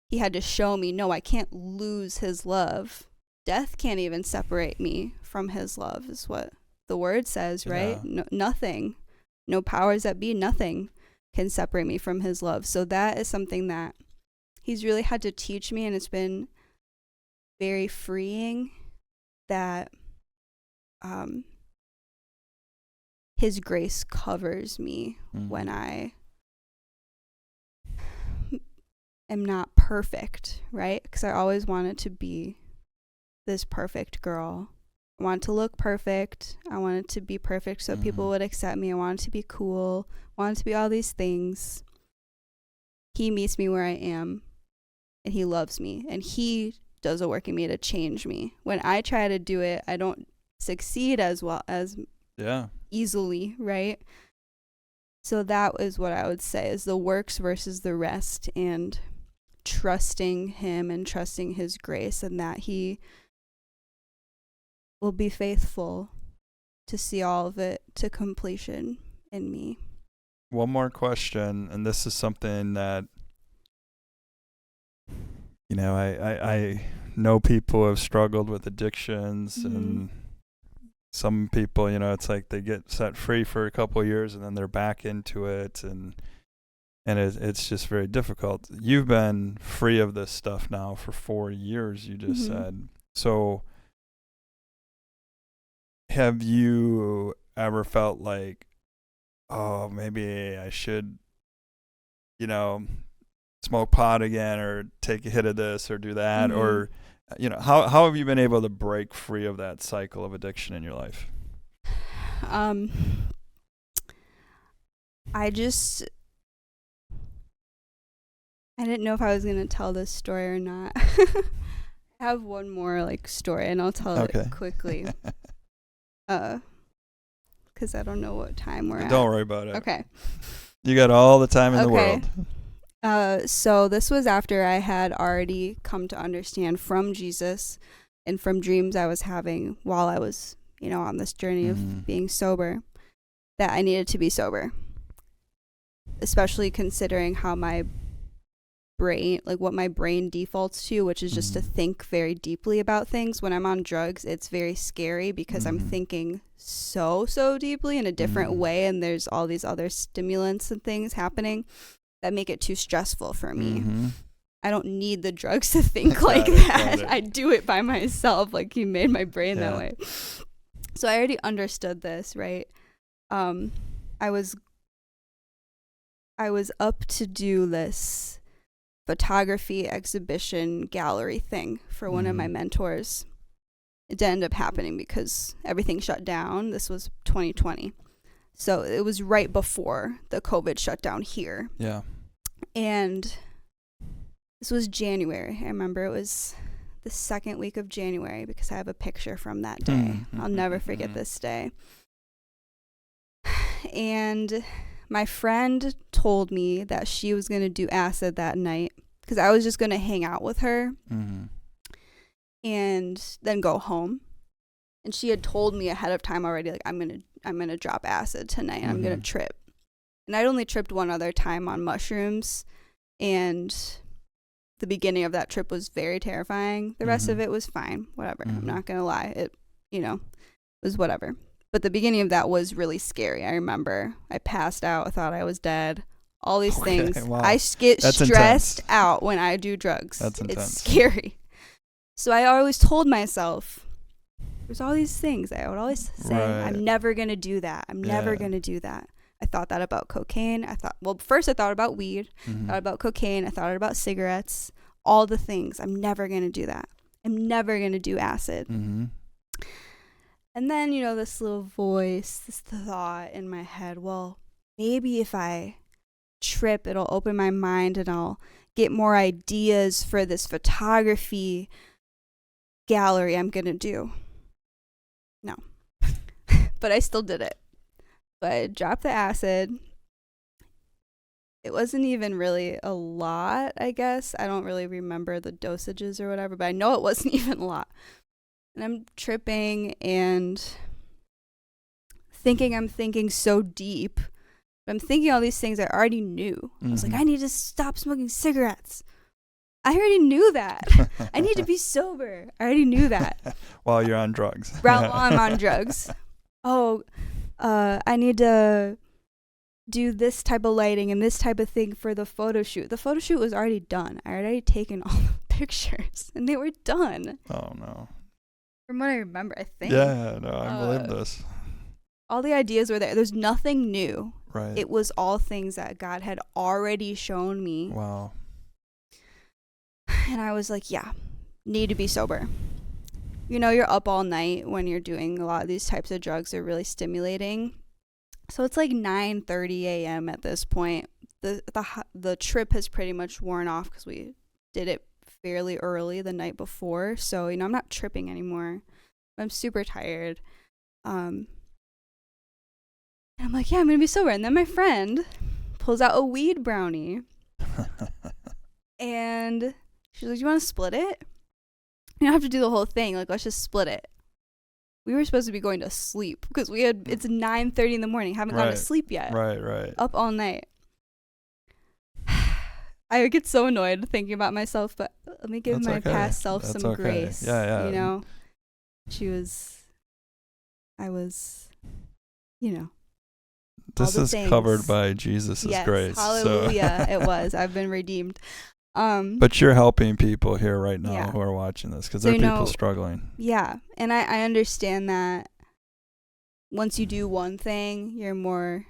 S2: He had to show me, no, I can't lose his love. Death can't even separate me from his love, is what the word says, right? No, nothing, no powers that be, nothing can separate me from his love. So that is something that he's really had to teach me, and it's been very freeing that his grace covers me when I am not perfect, right? Because I always wanted to be this perfect girl. I wanted to look perfect. I wanted to be perfect so people would accept me. I wanted to be cool. I wanted to be all these things. He meets me where I am, and he loves me, and he does a work in me to change me. When I try to do it, I don't succeed as well as easily, right? So that is what I would say is the works versus the rest, and trusting him and trusting his grace, and that he will be faithful to see all of it to completion in me.
S1: One more question, and this is something that, you know, I know people have struggled with addictions, and some people, you know, it's like they get set free for a couple of years and then they're back into it, and it's just very difficult. You've been free of this stuff now for 4 years, you just said. So have you ever felt like, oh, maybe I should, you know, smoke pot again, or take a hit of this, or do that, or, you know, how have you been able to break free of that cycle of addiction in your life?
S2: I didn't know if I was going to tell this story or not. I have one more story, and I'll tell it quickly. Because I don't know what time we're at.
S1: Don't worry about it.
S2: Okay.
S1: You got all the time in the world.
S2: So this was after I had already come to understand from Jesus and from dreams I was having while I was, you know, on this journey of being sober, that I needed to be sober. Especially considering how my brain, what my brain defaults to, which is just to think very deeply about things. When I'm on drugs, it's very scary because I'm thinking so deeply in a different way, and there's all these other stimulants and things happening that make it too stressful for me. I don't need the drugs to think like
S1: Got it,
S2: that.
S1: got it.
S2: I do it by myself. Like, he made my brain that
S1: Yeah.
S2: way. So I already understood this, right? I was up to do this photography exhibition gallery thing for one of my mentors. It didn't end up happening because everything shut down. This was 2020. So it was right before the COVID shutdown here.
S1: Yeah.
S2: And this was January. I remember it was the second week of January because I have a picture from that day. I'll never forget this day. And my friend told me that she was going to do acid that night because I was just going to hang out with her and then go home. And she had told me ahead of time already, like, I'm going to drop acid tonight and I'm going to trip. And I'd only tripped one other time on mushrooms, and the beginning of that trip was very terrifying. The rest of it was fine. Whatever. I'm not going to lie. It, was whatever. But the beginning of that was really scary. I remember I passed out. I thought I was dead. All these things.
S1: Wow.
S2: I get
S1: That's
S2: stressed
S1: intense.
S2: out when I do drugs.
S1: That's intense.
S2: It's scary. So I always told myself, there's all these things. I would always say,
S1: Right.
S2: I'm never going to do that. I'm never going to do that. I thought that about cocaine. First I thought about weed. I thought about cocaine. I thought about cigarettes. All the things. I'm never going to do that. I'm never going to do acid. And then, this little voice, this thought in my head, well, maybe if I trip, it'll open my mind and I'll get more ideas for this photography gallery I'm going to do. No. But I still did it. But I dropped the acid. It wasn't even really a lot, I guess. I don't really remember the dosages or whatever, but I know it wasn't even a lot. And I'm tripping and I'm thinking so deep. But I'm thinking all these things I already knew. I was like, I need to stop smoking cigarettes. I already knew that. I need to be sober. I already knew that.
S1: While you're on drugs.
S2: While I'm on drugs. I need to do this type of lighting and this type of thing for the photo shoot. The photo shoot was already done. I had already taken all the pictures and they were done.
S1: Oh, no.
S2: From what I remember, I think.
S1: Yeah, no, I believe this.
S2: All the ideas were there. There's nothing new.
S1: Right.
S2: It was all things that God had already shown me.
S1: Wow.
S2: And I was like, yeah, need to be sober. You're up all night when you're doing a lot of these types of drugs. They're really stimulating. So it's like 9:30 a.m. at this point. The trip has pretty much worn off because we did it fairly early the night before. So, I'm not tripping anymore. I'm super tired. And I'm like, yeah, I'm going to be sober. And then my friend pulls out a weed brownie. And she's like, do you want to split it? You don't have to do the whole thing. Like, let's just split it. We were supposed to be going to sleep because it's 9:30 in the morning. Haven't gone to sleep yet.
S1: Right.
S2: Up all night. I get so annoyed thinking about myself, but let me give my past self some grace.
S1: Yeah.
S2: I was,
S1: This is covered by Jesus' grace.
S2: Hallelujah.
S1: So.
S2: It was. I've been redeemed.
S1: But you're helping people here right now who are watching this because there are people struggling.
S2: Yeah. And I understand that once you do one thing, you're more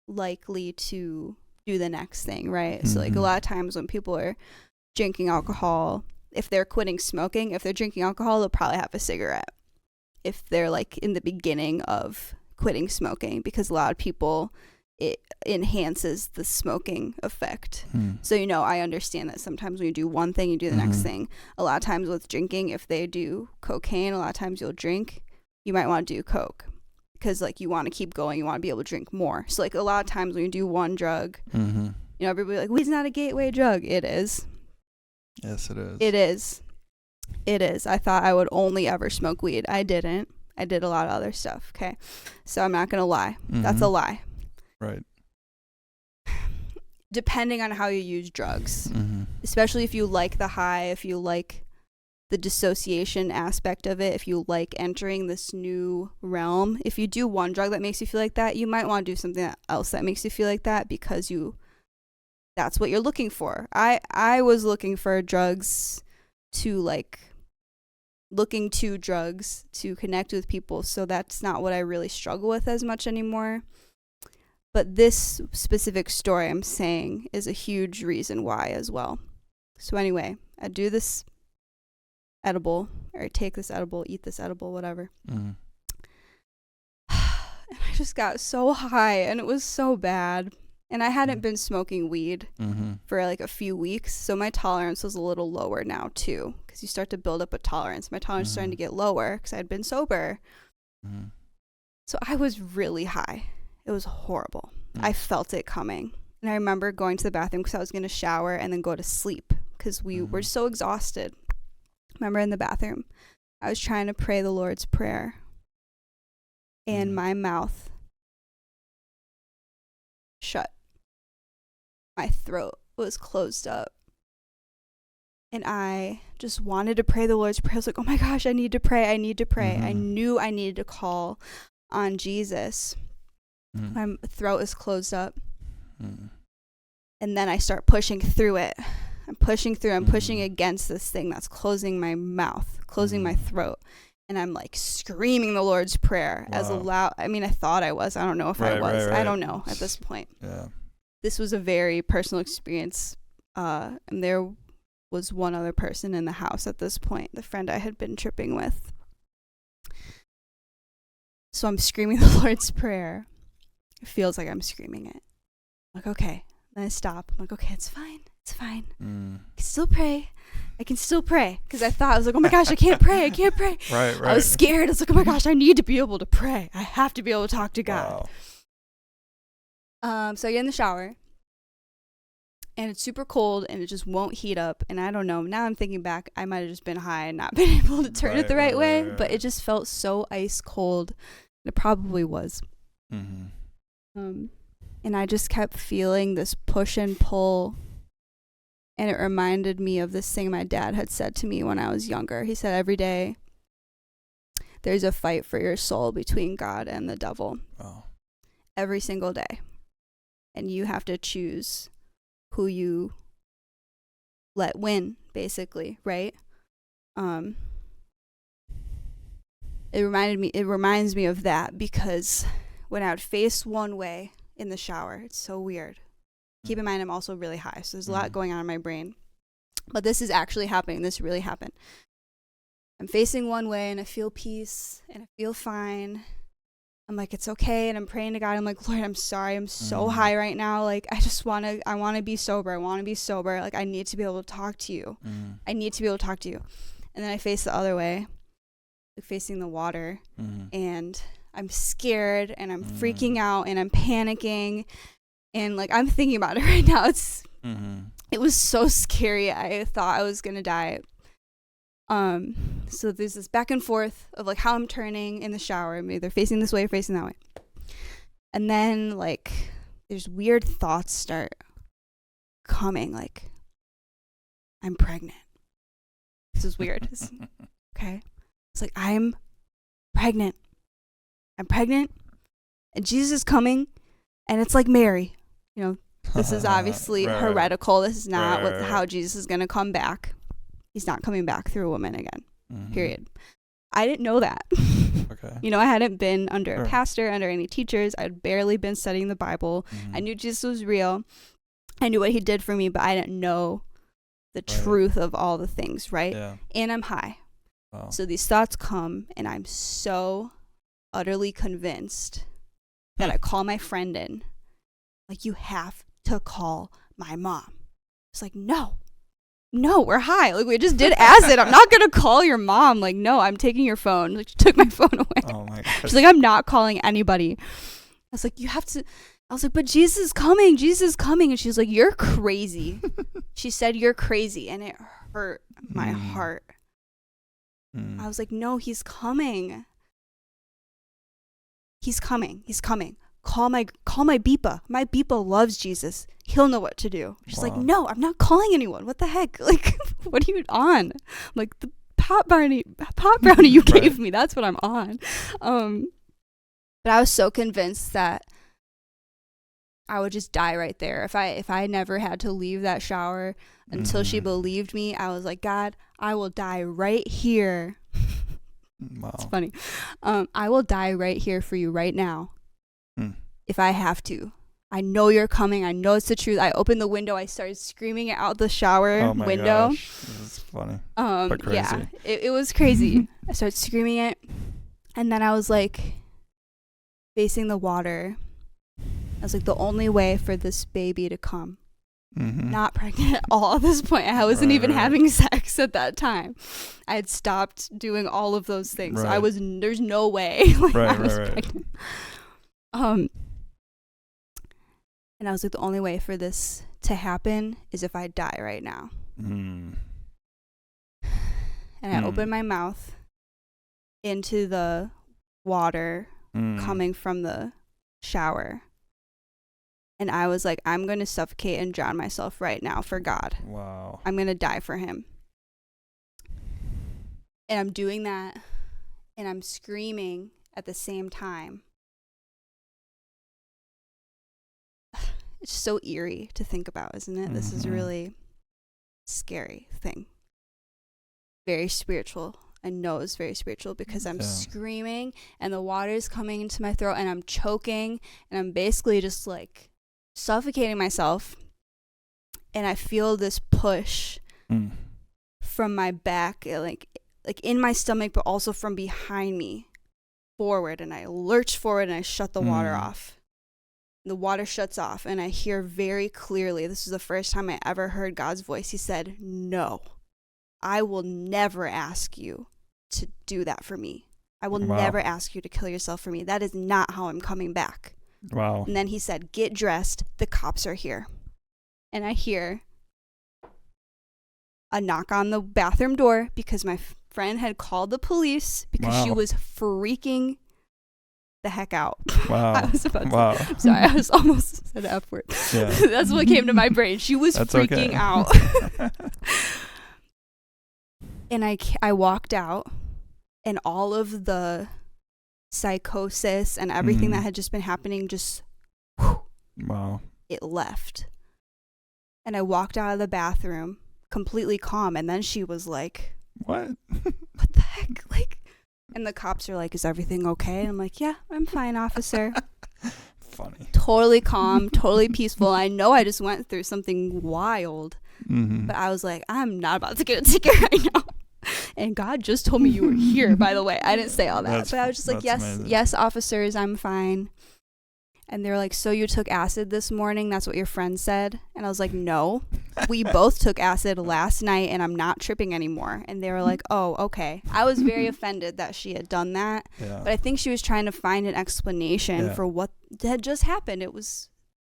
S2: likely to do the next thing, right? So like a lot of times when people are drinking alcohol, if they're quitting smoking, if they're drinking alcohol, they'll probably have a cigarette if they're like in the beginning of quitting smoking, because a lot of people, it enhances the smoking effect. So, I understand that sometimes when you do one thing, you do the next thing. A lot of times with drinking, if they do cocaine, a lot of times you'll drink, you might want to do coke because like you want to keep going, you want to be able to drink more. So like a lot of times when you do one drug, everybody like, weed's not a gateway drug. It is.
S1: Yes, it is.
S2: It is. I thought I would only ever smoke weed. I didn't. I did a lot of other stuff. Okay. So I'm not going to lie. That's a lie.
S1: Right.
S2: Depending on how you use drugs, especially if you like the high, if you like the dissociation aspect of it, if you like entering this new realm, if you do one drug that makes you feel like that, you might want to do something else that makes you feel like that because that's what you're looking for. I was looking for drugs to looking to drugs to connect with people, so that's not what I really struggle with as much anymore. But this specific story I'm saying is a huge reason why as well. So anyway, I do this edible, or I take this edible, eat this edible, whatever. And I just got so high, and it was so bad. And I hadn't been smoking weed for like a few weeks, so my tolerance was a little lower now too, because you start to build up a tolerance. My tolerance is starting to get lower because I had been sober. So I was really high. It was horrible. I felt it coming. And I remember going to the bathroom because I was going to shower and then go to sleep because we were so exhausted. Remember in the bathroom, I was trying to pray the Lord's Prayer, and my mouth shut. My throat was closed up. And I just wanted to pray the Lord's Prayer. I was like, oh my gosh, I need to pray. I need to pray. I knew I needed to call on Jesus. My throat is closed up. And then I start pushing through it. I'm pushing through. I'm pushing against this thing that's closing my mouth, closing my throat. And I'm like screaming the Lord's Prayer as loud. I mean, I thought I was. I don't know if I was. I don't know at this point.
S1: Yeah.
S2: This was a very personal experience. And there was one other person in the house at this point, the friend I had been tripping with. So I'm screaming the Lord's Prayer. It feels like I'm screaming it. I'm like, okay. Then I stop. I'm like, okay, it's fine. It's fine. I can still pray. I can still pray. Because I thought, I was like, oh my gosh, I can't pray. I can't pray.
S1: Right.
S2: I was scared. I was like, oh my gosh, I need to be able to pray. I have to be able to talk to God. So I get in the shower. And it's super cold, and it just won't heat up. And I don't know. Now I'm thinking back, I might have just been high and not been able to turn it the right way. But it just felt so ice cold. It probably was. And I just kept feeling this push and pull. And it reminded me of this thing my dad had said to me when I was younger. He said, every day there's a fight for your soul between God and the devil. Every single day. And you have to choose who you let win, basically, right? It reminds me of that, because when I would face one way in the shower, it's so weird. Keep in mind, I'm also really high, so there's a lot going on in my brain. But this is actually happening. This really happened. I'm facing one way, and I feel peace, and I feel fine. I'm like, it's okay, and I'm praying to God. I'm like, Lord, I'm sorry. I'm so high right now. Like, I want to be sober. I want to be sober. Like, I need to be able to talk to you. I need to be able to talk to you. And then I face the other way, like facing the water, and I'm scared, and I'm freaking out, and I'm panicking. And like, I'm thinking about it right now. It was so scary. I thought I was going to die. So there's this back and forth of like how I'm turning in the shower. I'm either facing this way or facing that way. And then like there's weird thoughts start coming, like, I'm pregnant. This is weird. Okay. It's like, I'm pregnant. I'm pregnant, and Jesus is coming, and it's like Mary. You know, this is obviously heretical. This is not how Jesus is going to come back. He's not coming back through a woman again. Period. I didn't know that.
S1: Okay.
S2: You know, I hadn't been under a pastor, under any teachers. I'd barely been studying the Bible. I knew Jesus was real. I knew what he did for me, but I didn't know the truth of all the things, right?
S1: Yeah.
S2: And I'm high.
S1: Wow.
S2: So these thoughts come, and I'm so utterly convinced that I call my friend in. Like, you have to call my mom. It's like, no, we're high. Like, we just did acid. I'm not going to call your mom. Like, no, I'm taking your phone. Like, she took my phone away.
S1: Oh my gosh.
S2: She's like, I'm not calling anybody. I was like, you have to. I was like, but Jesus is coming. Jesus is coming. And she's like, you're crazy. She said, you're crazy. And it hurt my heart. I was like, no, he's coming. He's coming. He's coming. Call my beepa. My beepa loves Jesus. He'll know what to do. She's like, no, I'm not calling anyone. What the heck? Like, what are you on? I'm like, the pot brownie you gave me. That's what I'm on. But I was so convinced that I would just die right there. If I never had to leave that shower until she believed me, I was like, God, I will die right here.
S1: Wow.
S2: It's funny. I will die right here for you right now if I have to. I know you're coming. I know it's the truth. I opened the window. I started screaming it out the shower window.
S1: Gosh. This is funny. But crazy.
S2: Yeah, it was crazy. I started screaming it, and then I was like facing the water. I was like, the only way for this baby to come. Not pregnant at all at this point. I wasn't even having sex at that time. I had stopped doing all of those things.
S1: Right.
S2: So there's no way I was pregnant. And I was like, the only way for this to happen is if I die right now. And I opened my mouth into the water coming from the shower. And I was like, I'm going to suffocate and drown myself right now for God.
S1: Wow.
S2: I'm going to die for him. And I'm doing that. And I'm screaming at the same time. It's so eerie to think about, isn't it? This is a really scary thing. Very spiritual. I know it's very spiritual because I'm screaming and the water is coming into my throat and I'm choking and I'm basically just like suffocating myself. And I feel this push from my back, like in my stomach, but also from behind me forward. And I lurch forward and I shut the water off. The water shuts off and I hear very clearly, this is the first time I ever heard God's voice. He said, no, I will never ask you to do that for me. I will never ask you to kill yourself for me. That is not how I'm coming back.
S1: Wow.
S2: And then he said, get dressed. The cops are here. And I hear a knock on the bathroom door because my friend had called the police because she was freaking the heck out.
S1: Wow.
S2: I was about to, I'm sorry, I was almost said the F word.
S1: Yeah.
S2: That's what came to my brain. She was freaking out. And I walked out and all of the psychosis and everything that had just been happening just it left. And I walked out of the bathroom completely calm and then she was like, what the heck? Like, and the cops are like, is everything okay? And I'm like, yeah, I'm fine, officer.
S1: Funny.
S2: Totally calm, totally peaceful. I know I just went through something wild, but I was like, I'm not about to get a ticket right now. And God just told me you were here, by the way. I didn't say all that. But I was just like, yes, officers, I'm fine. And they were like, so you took acid this morning? That's what your friend said? And I was like, no. We both took acid last night and I'm not tripping anymore. And they were like, oh, okay. I was very offended that she had done that. Yeah. But I think she was trying to find an explanation for what had just happened. It was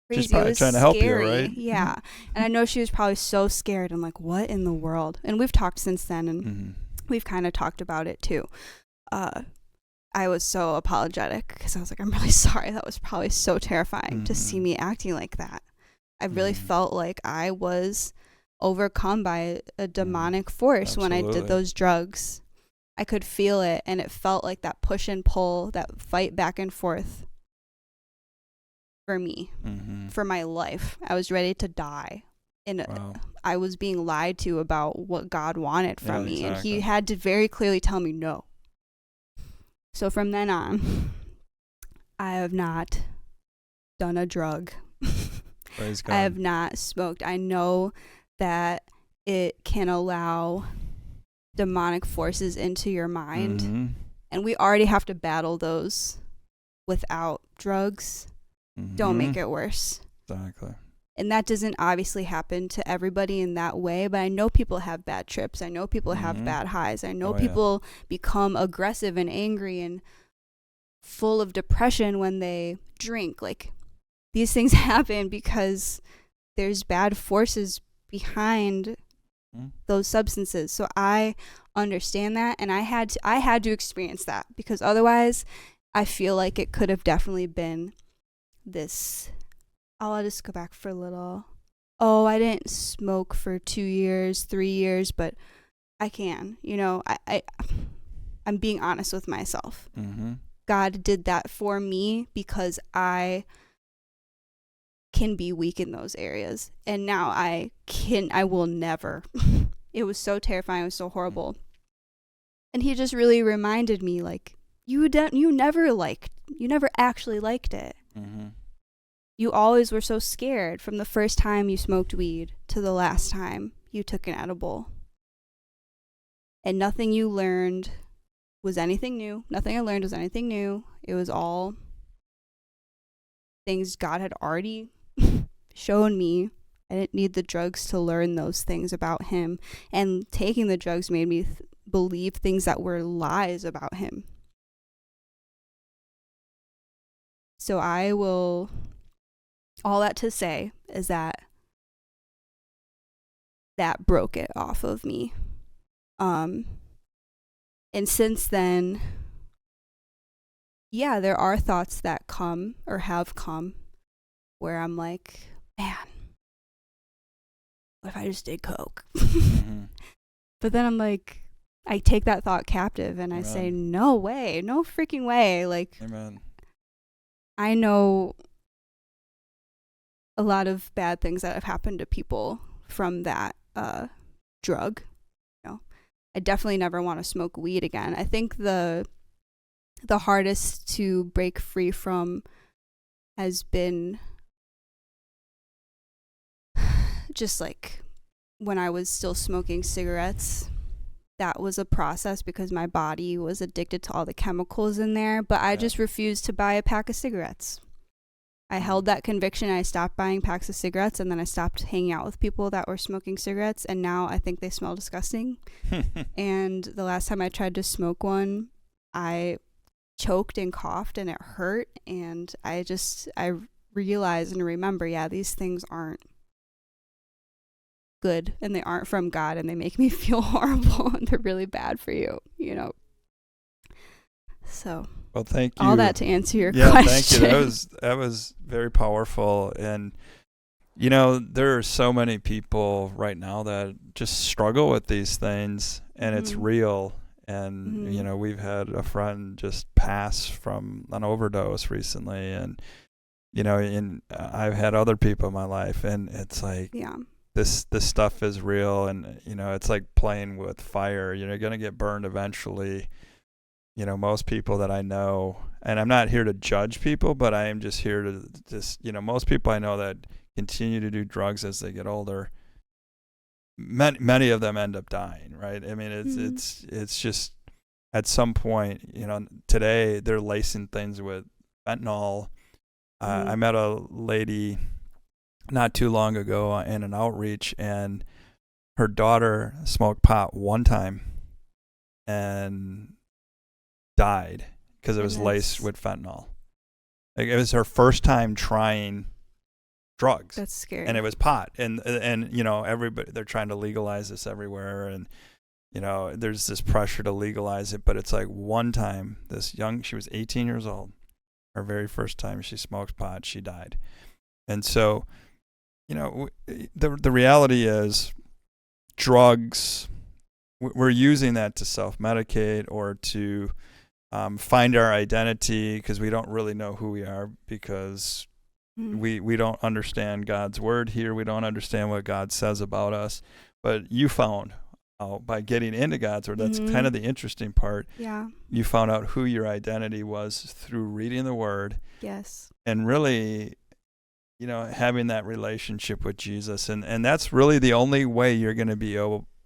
S2: crazy.
S1: She's probably
S2: it was
S1: trying
S2: scary.
S1: to help you, right?
S2: Yeah. And I know she was probably so scared. I'm like, what in the world? And we've talked since then and we've kind of talked about it too. I was so apologetic because I was like, I'm really sorry. That was probably so terrifying to see me acting like that. I really felt like I was overcome by a demonic force when I did those drugs. I could feel it and it felt like that push and pull, that fight back and forth for me, for my life. I was ready to die. And I was being lied to about what God wanted from me. Exactly. And he had to very clearly tell me no. So from then on, I have not done a drug.
S1: Praise God.
S2: I have not smoked. I know that it can allow demonic forces into your mind. And we already have to battle those without drugs. Don't make it worse.
S1: Exactly.
S2: And that doesn't obviously happen to everybody in that way, but I know people have bad trips. I know people have bad highs. I know people become aggressive and angry and full of depression when they drink. Like, these things happen because there's bad forces behind those substances. So I understand that, and I had to experience that because otherwise I feel like it could have definitely been this... I'll just go back for a little. Oh, I didn't smoke for 2 years, 3 years, but I can. You know, I'm being honest with myself. God did that for me because I can be weak in those areas. And now I will never. It was so terrifying. It was so horrible. And he just really reminded me, like, you never actually liked it.
S1: Mm-hmm.
S2: You always were so scared from the first time you smoked weed to the last time you took an edible. And nothing you learned was anything new. Nothing I learned was anything new. It was all things God had already shown me. I didn't need the drugs to learn those things about him. And taking the drugs made me believe things that were lies about him. So all that to say is that broke it off of me. And since then, yeah, there are thoughts that come or have come where I'm like, man, what if I just did coke?
S1: Mm-hmm.
S2: But then I'm like, I take that thought captive and
S1: Amen.
S2: I say, no way, no freaking way. Like,
S1: Amen.
S2: I know a lot of bad things that have happened to people from that drug. I definitely never want to smoke weed again. I think the hardest to break free from has been just like when I was still smoking cigarettes. That was a process because my body was addicted to all the chemicals in there, but I just refused to buy a pack of cigarettes. I held that conviction. I stopped buying packs of cigarettes, and then I stopped hanging out with people that were smoking cigarettes, and now I think they smell disgusting. And the last time I tried to smoke one, I choked and coughed, and it hurt, and I realized and remember, yeah, these things aren't good, and they aren't from God, and they make me feel horrible, and they're really bad for you, you know. So...
S1: Well, thank you.
S2: All that to answer your
S1: question.
S2: Thank
S1: you. That was very powerful. And, you know, there are so many people right now that just struggle with these things, and it's real. And, you know, we've had a friend just pass from an overdose recently. And, you know, I've had other people in my life, and it's like, this stuff is real. And, you know, it's like playing with fire. You're going to get burned eventually. You know, most people that I know, and I'm not here to judge people, but I am just here to most people I know that continue to do drugs as they get older, many of them end up dying, right? I mean, it's just at some point, you know, today they're lacing things with fentanyl. I met a lady not too long ago in an outreach, and her daughter smoked pot one time and died because it was laced with fentanyl. Like, it was her first time trying drugs.
S2: That's scary.
S1: And it was pot. And you know, everybody, they're trying to legalize this everywhere, and you know, there's this pressure to legalize it, but it's like one time she was 18 years old, her very first time she smoked pot, she died. And so, you know, the reality is drugs, we're using that to self-medicate or to find our identity, because we don't really know who we are, because we don't understand God's word here. We don't understand what God says about us. But you found out by getting into God's word, that's kind of the interesting part.
S2: Yeah.
S1: You found out who your identity was through reading the word.
S2: Yes.
S1: And really, you know, having that relationship with Jesus. And that's really the only way you're going to be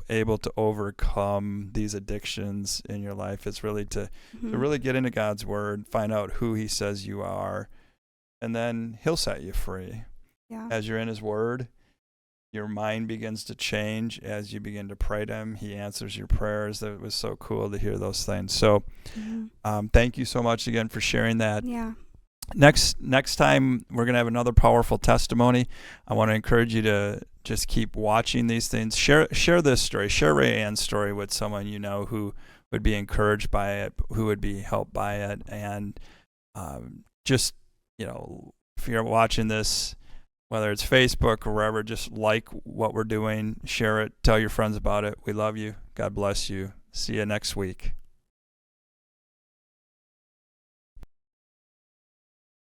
S1: able to overcome these addictions in your life. It's really to really get into God's word, find out who he says you are, and then he'll set you free.
S2: Yeah.
S1: As you're in his word, your mind begins to change as you begin to pray to him. He answers your prayers. That was so cool to hear those things. So thank you so much again for sharing that.
S2: Yeah.
S1: Next time, we're going to have another powerful testimony. I want to encourage you to just keep watching these things. Share this story. Share Rayanne's story with someone you know who would be encouraged by it, who would be helped by it. And just, you know, if you're watching this, whether it's Facebook or wherever, just like what we're doing, share it, tell your friends about it. We love you. God bless you. See you next week.